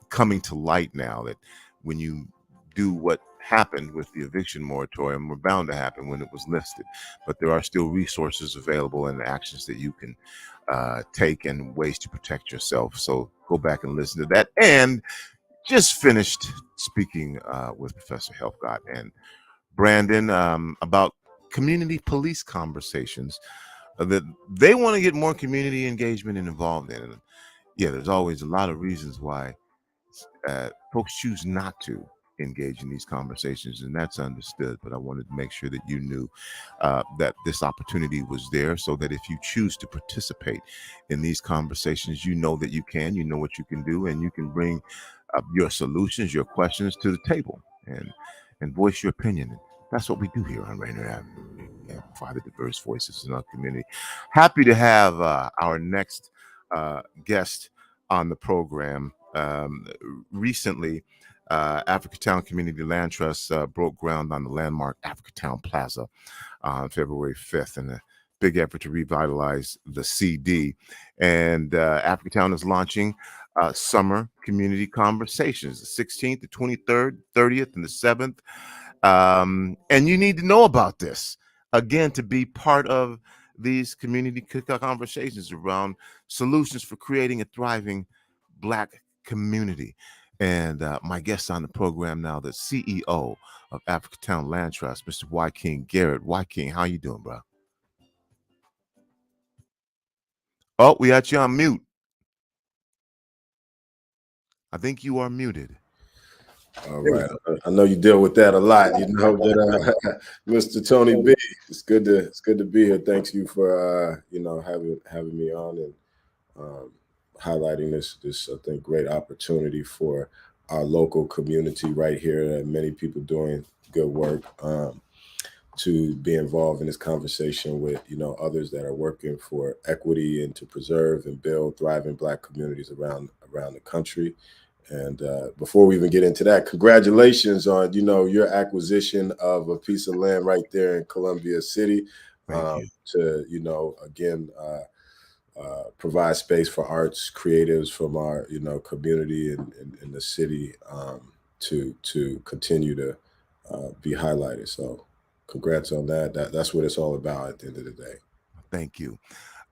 coming to light now, that when you do what happened with the eviction moratorium were bound to happen when it was listed, but there are still resources available and actions that you can take and ways to protect yourself. So go back and listen to that. And just finished speaking with Professor Helfgott and Brandon about community police conversations that they want to get more community engagement and involved in. And yeah, there's always a lot of reasons why folks choose not to engage in these conversations, and that's understood. But I wanted to make sure that you knew that this opportunity was there, so that if you choose to participate in these conversations, you know that you can, you know what you can do, and you can bring your solutions, your questions to the table and voice your opinion. And that's what we do here on Rainier Avenue. We amplify the diverse voices in our community. Happy to have our next guest on the program. Recently, Africatown Community Land Trust broke ground on the landmark Africatown Plaza on February 5th in a big effort to revitalize the CD. And Africatown is launching summer community conversations, the 16th, the 23rd, 30th, and the 7th. And you need to know about this, again, to be part of these community conversations around solutions for creating a thriving Black community. And my guest on the program now, the CEO of Africatown Land Trust, Mr. Y. King Garrett. Y. King, how you doing, bro? Oh, we got you on mute. I think you are muted. All right. I know you deal with that a lot. You know that, Mr. Tony B. It's good to be here. Thanks you for having me on and highlighting this I think great opportunity for our local community right here. Many people doing good work to be involved in this conversation with others that are working for equity and to preserve and build thriving Black communities around the country. And before we even get into that, congratulations on your acquisition of a piece of land right there in Columbia City to again provide space for arts creatives from our community in the city to continue to be highlighted. So congrats on that. That's what it's all about at the end of the day. Thank you.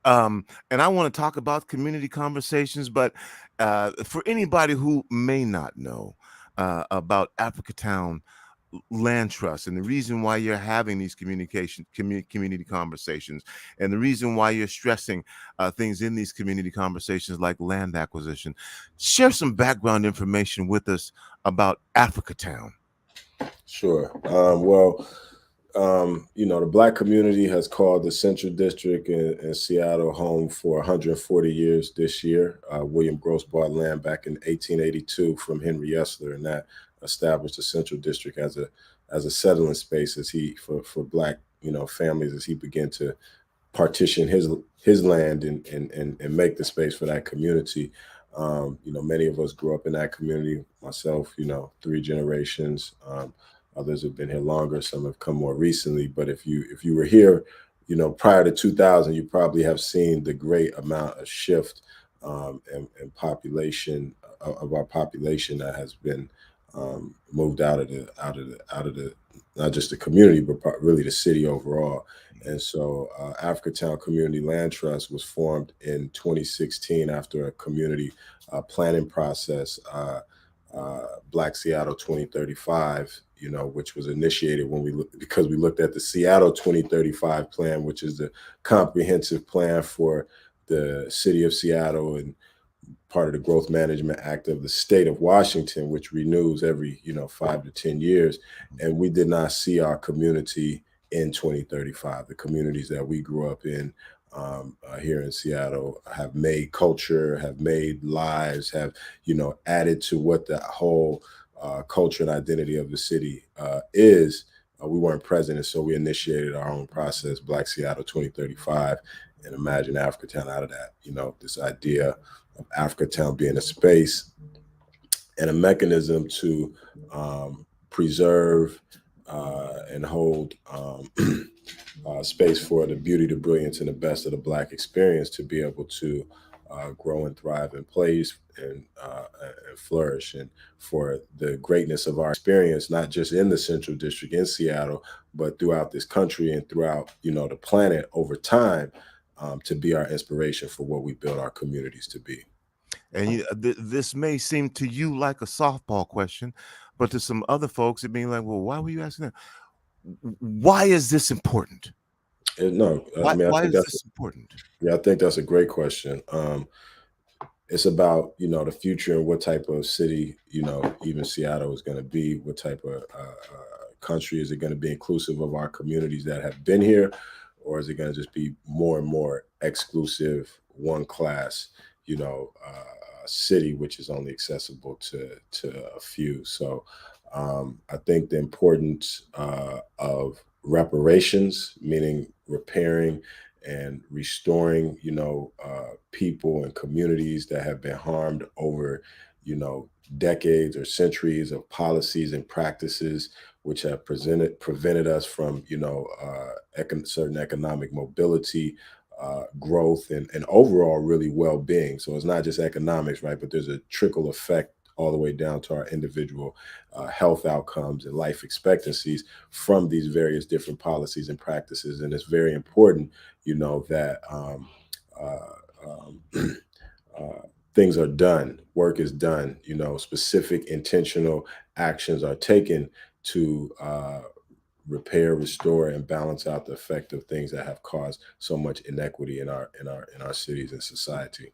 And I want to talk about community conversations, but for anybody who may not know about Africatown Land Trust and the reason why you're having these community conversations and the reason why you're stressing things in these community conversations like land acquisition, share some background information with us about Africatown. Sure. The Black community has called the Central District in Seattle home for 140 years this year. William Gross bought land back in 1882 from Henry Esler, and that established the Central District as a settling space for Black families as he began to partition his land and make the space for that community. Many of us grew up in that community. Myself, 3 generations. Others have been here longer. Some have come more recently. But if you were here, prior to 2000, you probably have seen the great amount of shift and population of our population that has been moved out of the not just the community, but really the city overall. And so Africatown Community Land Trust was formed in 2016 after a community planning process, Black Seattle 2035, which was initiated because we looked at the Seattle 2035 plan, which is the comprehensive plan for the city of Seattle and part of the Growth Management Act of the state of Washington, which renews every 5 to 10 years. And we did not see our community in 2035. The communities that we grew up in here in Seattle have made culture, have made lives, have added to what the whole culture and identity of the city is. We weren't present, and so we initiated our own process, Black Seattle 2035, and Imagine Africatown out of that. This idea of Africatown being a space and a mechanism to preserve and hold space for the beauty, the brilliance, and the best of the Black experience to be able to grow and thrive and place and flourish, and for the greatness of our experience, not just in the Central District in Seattle, but throughout this country and throughout the planet over time, to be our inspiration for what we build our communities to be. And this may seem to you like a softball question, but to some other folks, it being like, well, why were you asking that? Why is this important? No, I think that's important. Yeah, I think that's a great question. It's about the future and what type of city even Seattle is going to be. What type of country is it going to be, inclusive of our communities that have been here, or is it going to just be more and more exclusive, one class, city which is only accessible to a few? So I think the importance of reparations, meaning repairing and restoring, people and communities that have been harmed over, decades or centuries of policies and practices which have prevented us from, certain economic mobility, growth, and overall really well-being. So it's not just economics, right? But there's a trickle effect all the way down to our individual health outcomes and life expectancies from these various different policies and practices. And it's very important, that things are done, work is done, specific intentional actions are taken to repair, restore, and balance out the effect of things that have caused so much inequity in our cities and society.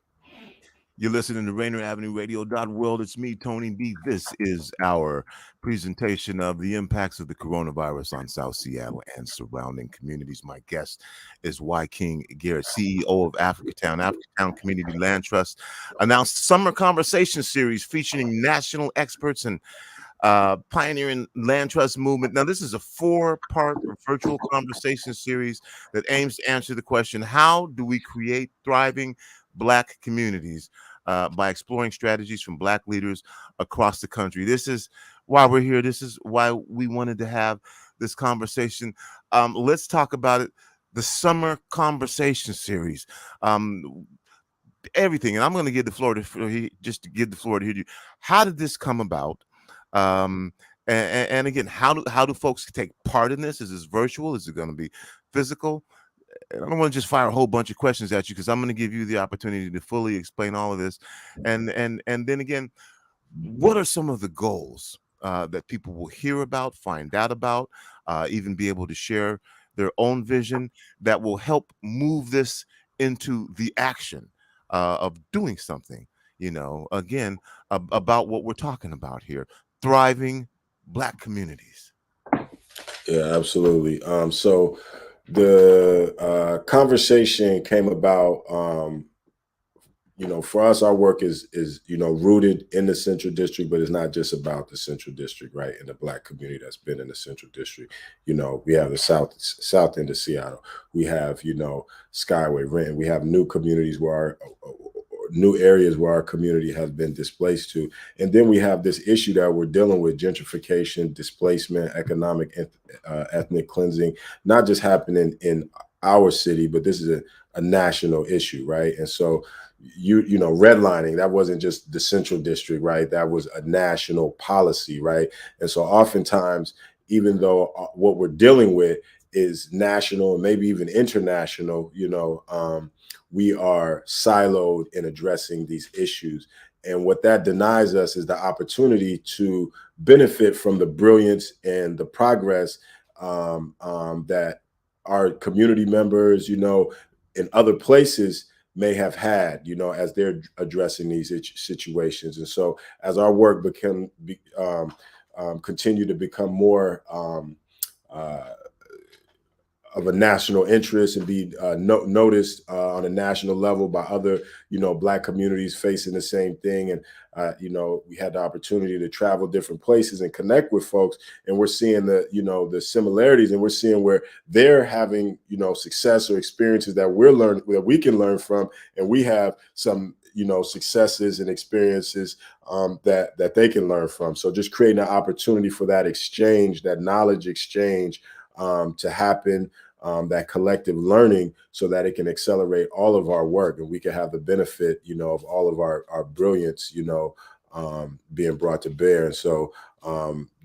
You're listening to Rainier Avenue Radio .world. It's me, Tony B. This is our presentation of the impacts of the coronavirus on South Seattle and surrounding communities. My guest is Y. King Garrett, CEO of Africatown. Africatown Community Land Trust announced Summer Conversation Series featuring national experts and pioneering land trust movement. Now, this is a 4-part virtual conversation series that aims to answer the question, how do we create thriving Black communities by exploring strategies from Black leaders across the country? This is why we're here. This is why we wanted to have this conversation. Let's talk about it. The Summer Conversation Series. Everything. And I'm going to give the floor to you. How did this come about? And again, how do folks take part in this? Is this virtual? Is it going to be physical? I don't want to just fire a whole bunch of questions at you, because I'm going to give you the opportunity to fully explain all of this. And then again, what are some of the goals that people will hear about, find out about, even be able to share their own vision that will help move this into the action of doing something, again, about what we're talking about here, thriving Black communities? Yeah, absolutely. So the conversation came about, for us, our work is rooted in the Central District, but it's not just about the Central District, right? And the Black community that's been in the Central District. We have the south end of Seattle. We have, Skyway, Renton. We have new communities new areas where our community has been displaced to. And then we have this issue that we're dealing with: gentrification, displacement, economic, ethnic cleansing, not just happening in our city, but this is a national issue, right? And so you know, redlining, that wasn't just the central district, right? That was a national policy, right? And so oftentimes, even though what we're dealing with is national and maybe even international, you know, we are siloed in addressing these issues. And what that denies us is the opportunity to benefit from the brilliance and the progress that our community members, you know, in other places may have had, you know, as they're addressing these situations. And so as our work continue to become more of a national interest and be noticed on a national level by other, you know, Black communities facing the same thing. And, you know, we had the opportunity to travel different places and connect with folks. And we're seeing the, you know, the similarities, and we're seeing where they're having, you know, success or experiences that that we can learn from. And we have some, you know, successes and experiences that they can learn from. So just creating an opportunity for that exchange, that knowledge exchange, to happen, that collective learning, so that it can accelerate all of our work and we can have the benefit, you know, of all of our brilliance, you know, being brought to bear. And so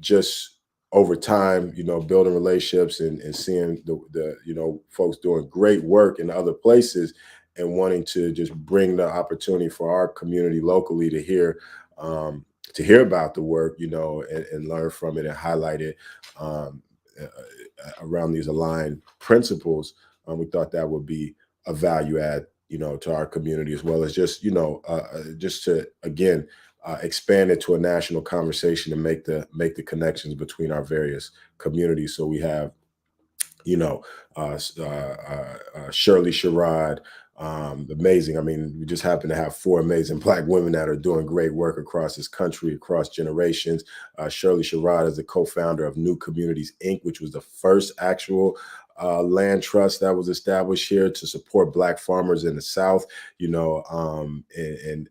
just over time, you know, building relationships and seeing the, you know, folks doing great work in other places and wanting to just bring the opportunity for our community locally to hear about the work, you know, and learn from it and highlight it around these aligned principles. We thought that would be a value add, you know, to our community, as well as just, you know, just to, again, expand it to a national conversation and make the connections between our various communities. So we have, you know, Shirley Sherrod, amazing. I mean, we just happen to have 4 amazing Black women that are doing great work across this country, across generations. Shirley Sherrod is the co-founder of New Communities, Inc., which was the first actual land trust that was established here to support Black farmers in the South, you know, and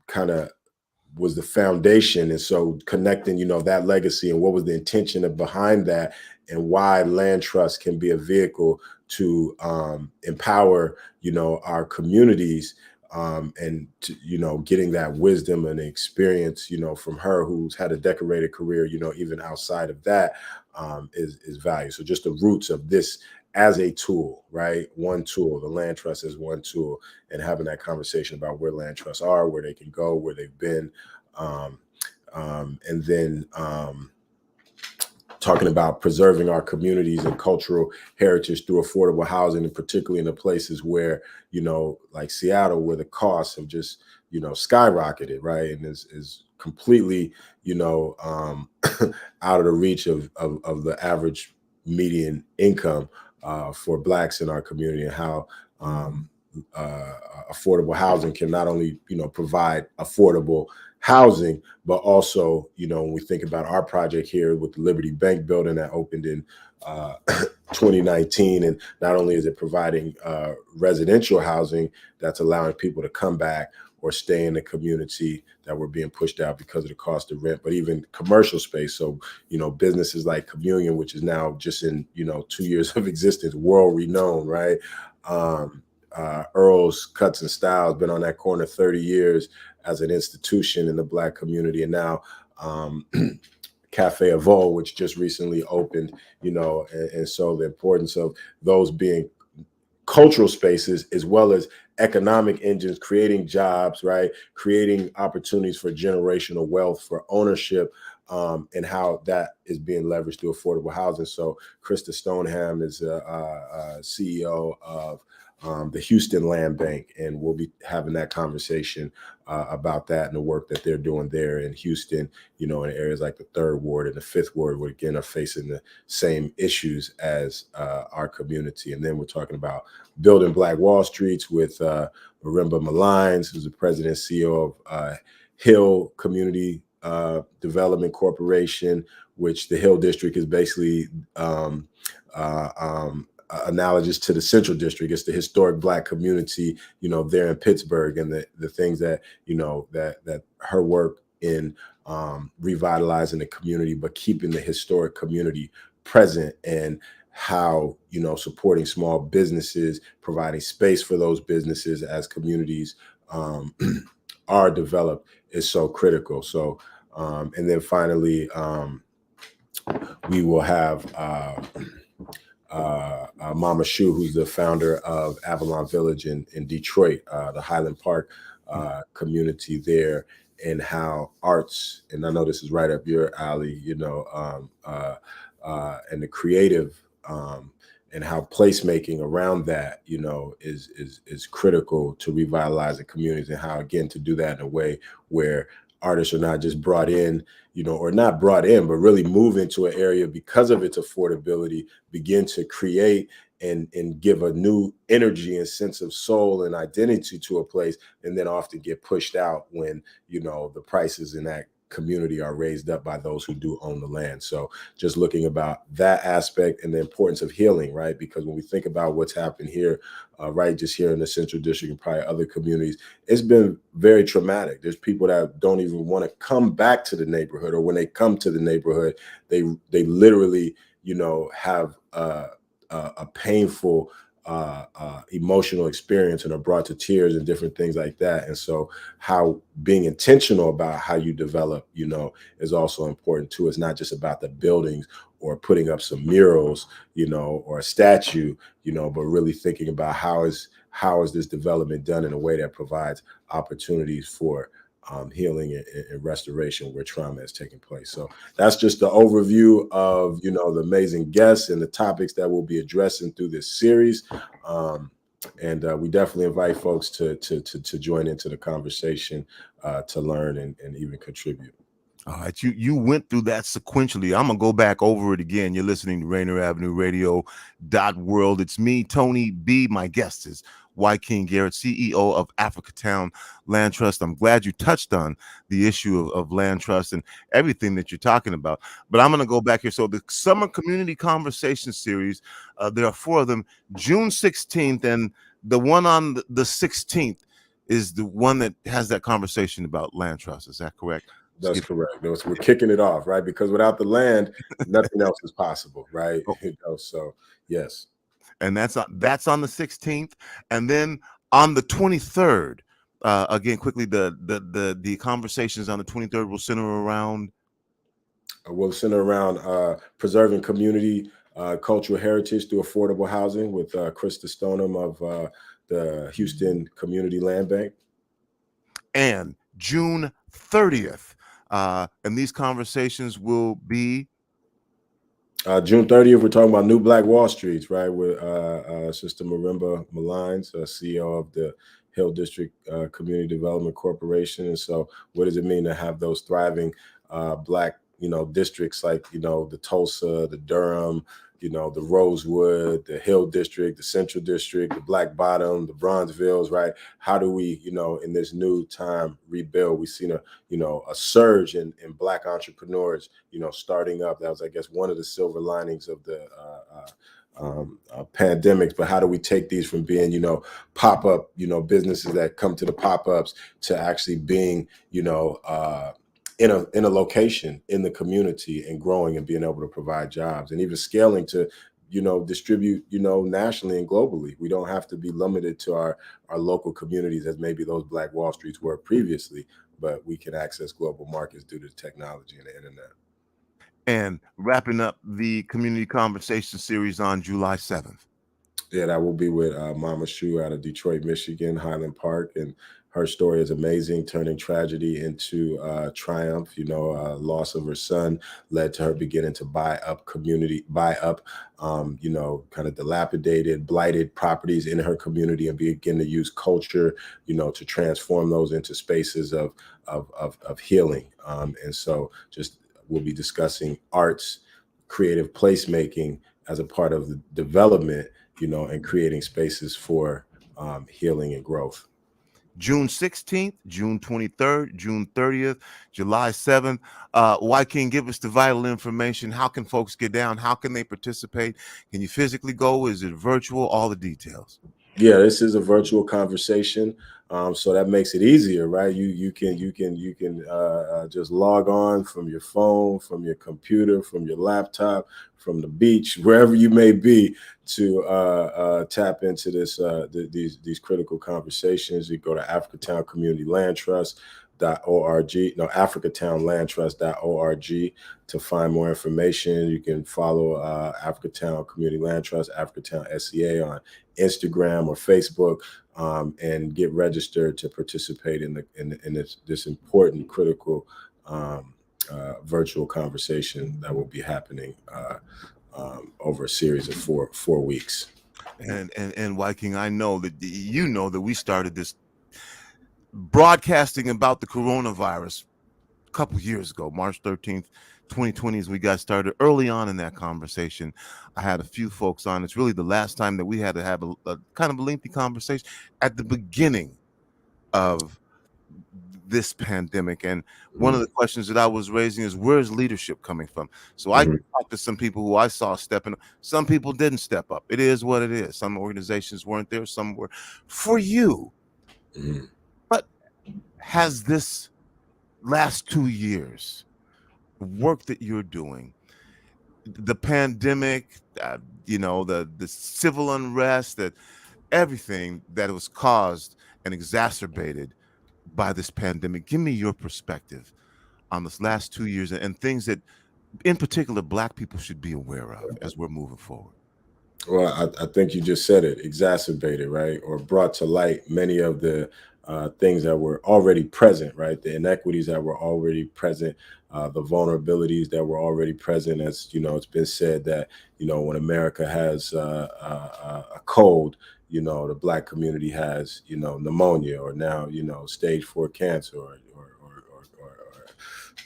kind of was the foundation. And so connecting, you know, that legacy and what was the intention behind that, and why land trust can be a vehicle to empower, you know, our communities, and to, you know, getting that wisdom and experience, you know, from her, who's had a decorated career, you know, even outside of that, is value. So just the roots of this as a tool, right? One tool, the land trust is one tool, and having that conversation about where land trusts are, where they can go, where they've been, and then talking about preserving our communities and cultural heritage through affordable housing, and particularly in the places where, you know, like Seattle, where the costs have just, you know, skyrocketed, right? And is completely, you know, out of the reach of the average median income for Blacks in our community, and how affordable housing can not only, you know, provide affordable housing, but also, you know, when we think about our project here with the Liberty Bank building that opened in 2019, and not only is it providing residential housing that's allowing people to come back or stay in the community that were being pushed out because of the cost of rent, but even commercial space. So, you know, businesses like Communion, which is now just in, you know, 2 years of existence, world renowned, right? Earl's Cuts and Styles, been on that corner 30 years as an institution in the Black community. And now Cafe Avo, which just recently opened, you know, and so the importance of those being cultural spaces as well as economic engines, creating jobs, right? Creating opportunities for generational wealth, for ownership, and how that is being leveraged through affordable housing. So Krista Stoneham is a CEO of the Houston Land Bank, and we'll be having that conversation about that and the work that they're doing there in Houston, you know, in areas like the 3rd Ward and the 5th Ward, where again are facing the same issues as our community. And then we're talking about building Black Wall Streets with Marimba Malines, who's the president and CEO of Hill Community Development Corporation, which the Hill District is basically analogous to the Central District. It's the historic Black community, you know, there in Pittsburgh, and the things that, you know, that her work in revitalizing the community, but keeping the historic community present and how, supporting small businesses, providing space for those businesses as communities are developed is so critical. So, and then finally, we will have Mama Shu, who's the founder of Avalon Village in Detroit, the Highland Park community there, and how arts, and I know this is right up your alley, and the creative and how placemaking around that, is critical to revitalize the communities, and how, again, to do that in a way where artists are not just brought in, or not brought in, but really move into an area because of its affordability, begin to create and give a new energy and sense of soul and identity to a place, and then often get pushed out when, the prices in that community are raised up by those who do own the land. So just looking about that aspect and the importance of healing, right? Because when we think about what's happened here, right, just here in the Central District and probably other communities, it's been very traumatic. There's people that don't even want to come back to the neighborhood, or when they come to the neighborhood, they literally, have a painful emotional experience and are brought to tears and different things like that. And so how being intentional about how you develop, is also important too. It's not just about the buildings or putting up some murals, or a statue, but really thinking about how is this development done in a way that provides opportunities for healing and restoration where trauma is taking place. So that's just the overview of, the amazing guests and the topics that we'll be addressing through this series. And we definitely invite folks to join into the conversation, to learn and even contribute. All right, you went through that sequentially. I'm gonna go back over it again. You're listening to Rainier Avenue Radio .world. It's me, Tony B. My guest is Y. King Garrett, CEO of Africatown Land Trust. I'm glad you touched on the issue of land trust and everything that you're talking about. But I'm gonna go back here. So the Summer Community Conversation Series, there are 4 of them. June 16th, and the one on the 16th is the one that has that conversation about land trust. Is that correct? That's correct. We're kicking it off, right? Because without the land, nothing else is possible, right? So yes. And that's on the 16th, and then on the 23rd, again, quickly, the conversations on the 23rd will center around. Preserving community cultural heritage through affordable housing with Krista Stoneham of the Houston Community Land Bank. And June 30th. And these conversations will be June 30th. We're talking about New Black Wall Streets, right? With Sister Marimba Malines, CEO of the Hill District Community Development Corporation. And so, what does it mean to have those thriving Black, districts like the Tulsa, the Durham, the Rosewood, the Hill District, the Central District, the Black Bottom, the Bronzevilles, right? How do we, in this new time rebuild? We've seen a surge in Black entrepreneurs, starting up. That was, I guess, one of the silver linings of the pandemics. But how do we take these from being, pop-up, businesses that come to the pop-ups to actually being, in a location in the community and growing and being able to provide jobs and even scaling to, distribute, nationally and globally. We don't have to be limited to our local communities as maybe those Black Wall Streets were previously, but we can access global markets due to technology and the internet. And wrapping up the Community Conversation Series on July 7th. Yeah, that will be with Mama Shu out of Detroit, Michigan, Highland Park. And her story is amazing, turning tragedy into triumph. Loss of her son led to her beginning to buy up kind of dilapidated, blighted properties in her community and begin to use culture, to transform those into spaces of healing. And so just we'll be discussing arts, creative placemaking as a part of the development, and creating spaces for healing and growth. June 16th, June 23rd, June 30th, July 7th. Y. King, give us the vital information. How can folks get down? How can they participate? Can you physically go? Is it virtual? All the details. Yeah, this is a virtual conversation. So that makes it easier, right? You can just log on from your phone, from your computer, from your laptop, from the beach, wherever you may be, to tap into these critical conversations. You go to Africatown Community Land Trust.org, no, Africatownlandtrust.org to find more information. You can follow Africatown Community Land Trust, Africatown SCA on Instagram or Facebook, and get registered to participate in this important, critical virtual conversation that will be happening over a series of four weeks. And Viking, I know that we started this broadcasting about the coronavirus a couple years ago, March 13th, 2020, as we got started. Early on in that conversation, I had a few folks on. It's really the last time that we had to have a kind of a lengthy conversation at the beginning of this pandemic. And one of the questions that I was raising is, where's leadership coming from? So I talked to some people who I saw stepping up. Some people didn't step up. It is what it is. Some organizations weren't there. Some were. For you, but has this last 2 years, work that you're doing, the pandemic, the civil unrest, that everything that was caused and exacerbated by this pandemic, give me your perspective on this last 2 years and things that, in particular, Black people should be aware of as we're moving forward. Well, I think you just said it, exacerbated, right? Or brought to light many of the things that were already present, right? The inequities that were already present, the vulnerabilities that were already present. As it's been said that, when America has a cold, the Black community has, pneumonia, or now, stage 4 cancer or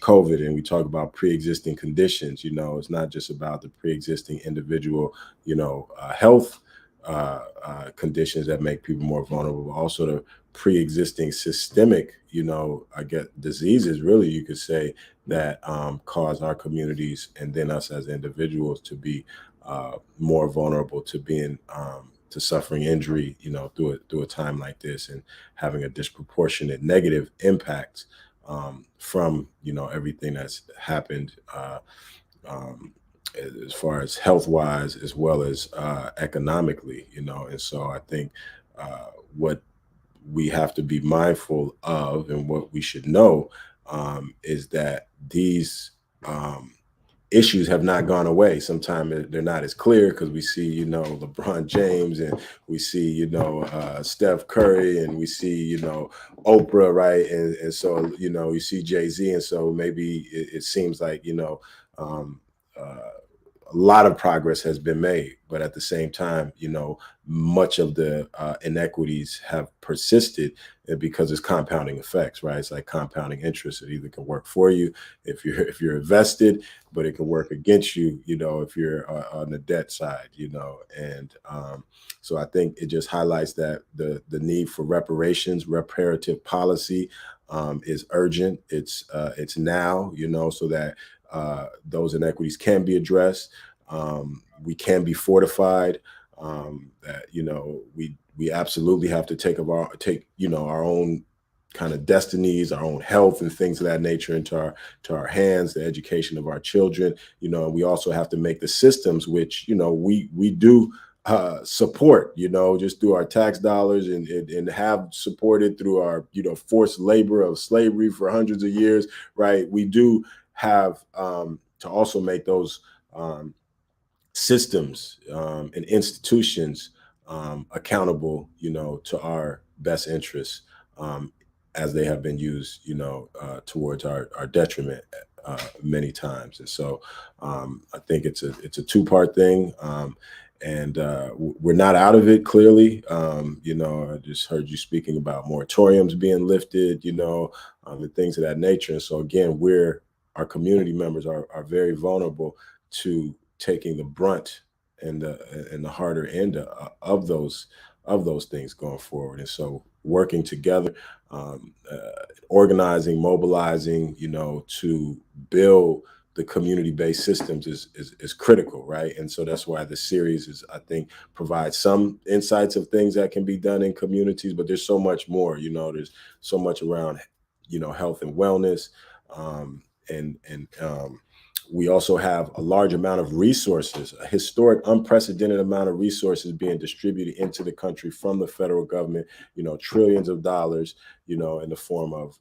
COVID. And we talk about pre-existing conditions. It's not just about the pre-existing individual, health conditions that make people more vulnerable, but also the pre-existing systemic, diseases, really, you could say, that cause our communities and then us as individuals to be more vulnerable to being to suffering injury, through a time like this, and having a disproportionate negative impact from everything that's happened as far as health-wise as well as economically, and so I think what we have to be mindful of and what we should know is that these issues have not gone away. Sometimes they're not as clear because we see, LeBron James, and we see, Steph Curry, and we see, Oprah, right? And so, you see Jay-Z. And so maybe it seems like, a lot of progress has been made, but at the same time, much of the inequities have persisted because it's compounding effects, right? It's like compounding interest. It either can work for you if you're invested, but it can work against you, if you're on the debt side, and so I think it just highlights that the need for reparative policy is urgent. It's now, so that those inequities can be addressed. We can be fortified. That we absolutely have to take our own kind of destinies, our own health, and things of that nature into our hands. The education of our children. And we also have to make the systems which we do support, just through our tax dollars and have supported through our forced labor of slavery for hundreds of years, right? We do have to also make those systems and institutions accountable, to our best interests, as they have been used, towards our detriment many times. And so I think it's a two-part thing. And we're not out of it, clearly. I just heard you speaking about moratoriums being lifted, and things of that nature. And so again, our community members are very vulnerable to taking the brunt and the harder end of those things going forward. And so working together, organizing, mobilizing, to build the community-based systems is critical, right? And so that's why the series is, I think, provides some insights of things that can be done in communities, but there's so much more. There's so much around, health and wellness, we also have a large amount of resources, a historic, unprecedented amount of resources being distributed into the country from the federal government, trillions of dollars, in the form of,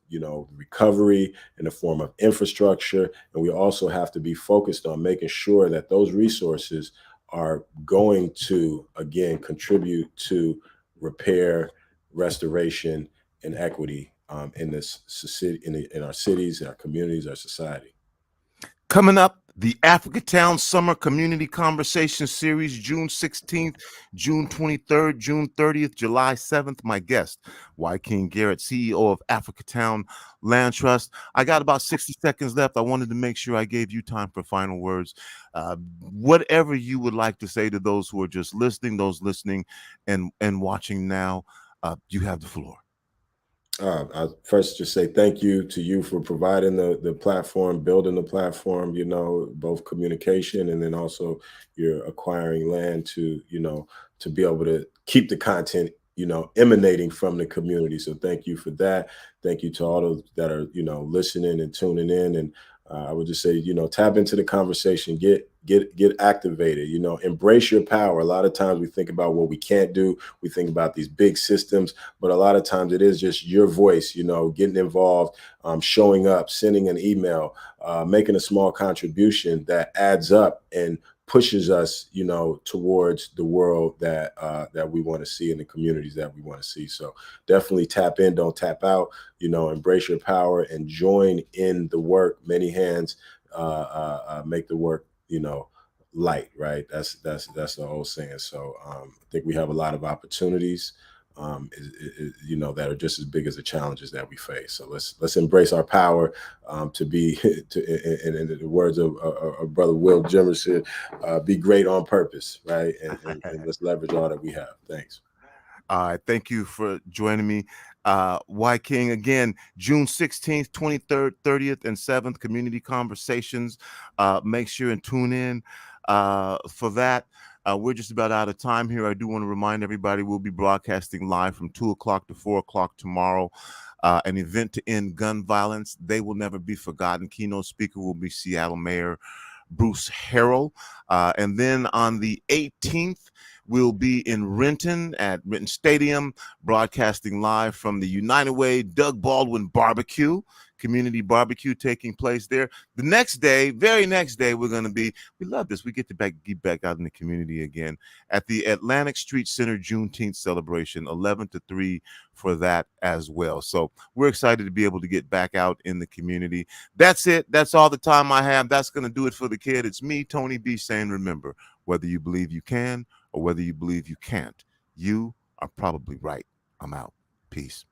recovery, in the form of infrastructure. And we also have to be focused on making sure that those resources are going to, again, contribute to repair, restoration, and equity in this city, in our cities, our communities, our society. Coming up, the Africatown Summer Community Conversation Series, June 16th, June 23rd, June 30th, July 7th. My guest, Y. King Garrett, CEO of Africatown Land Trust. I got about 60 seconds left. I wanted to make sure I gave you time for final words. Whatever you would like to say to those who are just listening, those listening and watching now, you have the floor. I first just say thank you to you for providing the platform, building the platform, both communication and then also you're acquiring land to be able to keep the content, emanating from the community. So thank you for that. Thank you to all those that are, listening and tuning in. And I would just say, tap into the conversation, get activated, embrace your power. A lot of times we think about what we can't do. We think about these big systems, but a lot of times it is just your voice, getting involved, showing up, sending an email, making a small contribution that adds up and pushes us, towards the world that we want to see in the communities that we want to see. So definitely tap in, don't tap out, embrace your power and join in the work. Many hands make the work, light, right? That's the whole saying. So I think we have a lot of opportunities, that are just as big as the challenges that we face. So let's embrace our power to be, in the words of Brother Will Jimerson, be great on purpose, right? And let's leverage all that we have. Thanks. All right. Thank you for joining me. Y. King, again, June 16th, 23rd, 30th, and 7th, Community Conversations. Make sure and tune in for that. We're just about out of time here. I do want to remind everybody we'll be broadcasting live from 2 o'clock to 4 o'clock tomorrow. An event to end gun violence. They will never be forgotten. Keynote speaker will be Seattle Mayor Bruce Harrell. And then on the 18th, we'll be in Renton at Renton Stadium, broadcasting live from the United Way Doug Baldwin Barbecue, community barbecue taking place there. The next day, very next day, we love this. We get to get back out in the community again at the Atlantic Street Center Juneteenth celebration, 11 to 3 for that as well. So we're excited to be able to get back out in the community. That's it. That's all the time I have. That's going to do it for the kid. It's me, Tony B, saying, remember, whether you believe you can or whether you believe you can't, you are probably right. I'm out. Peace.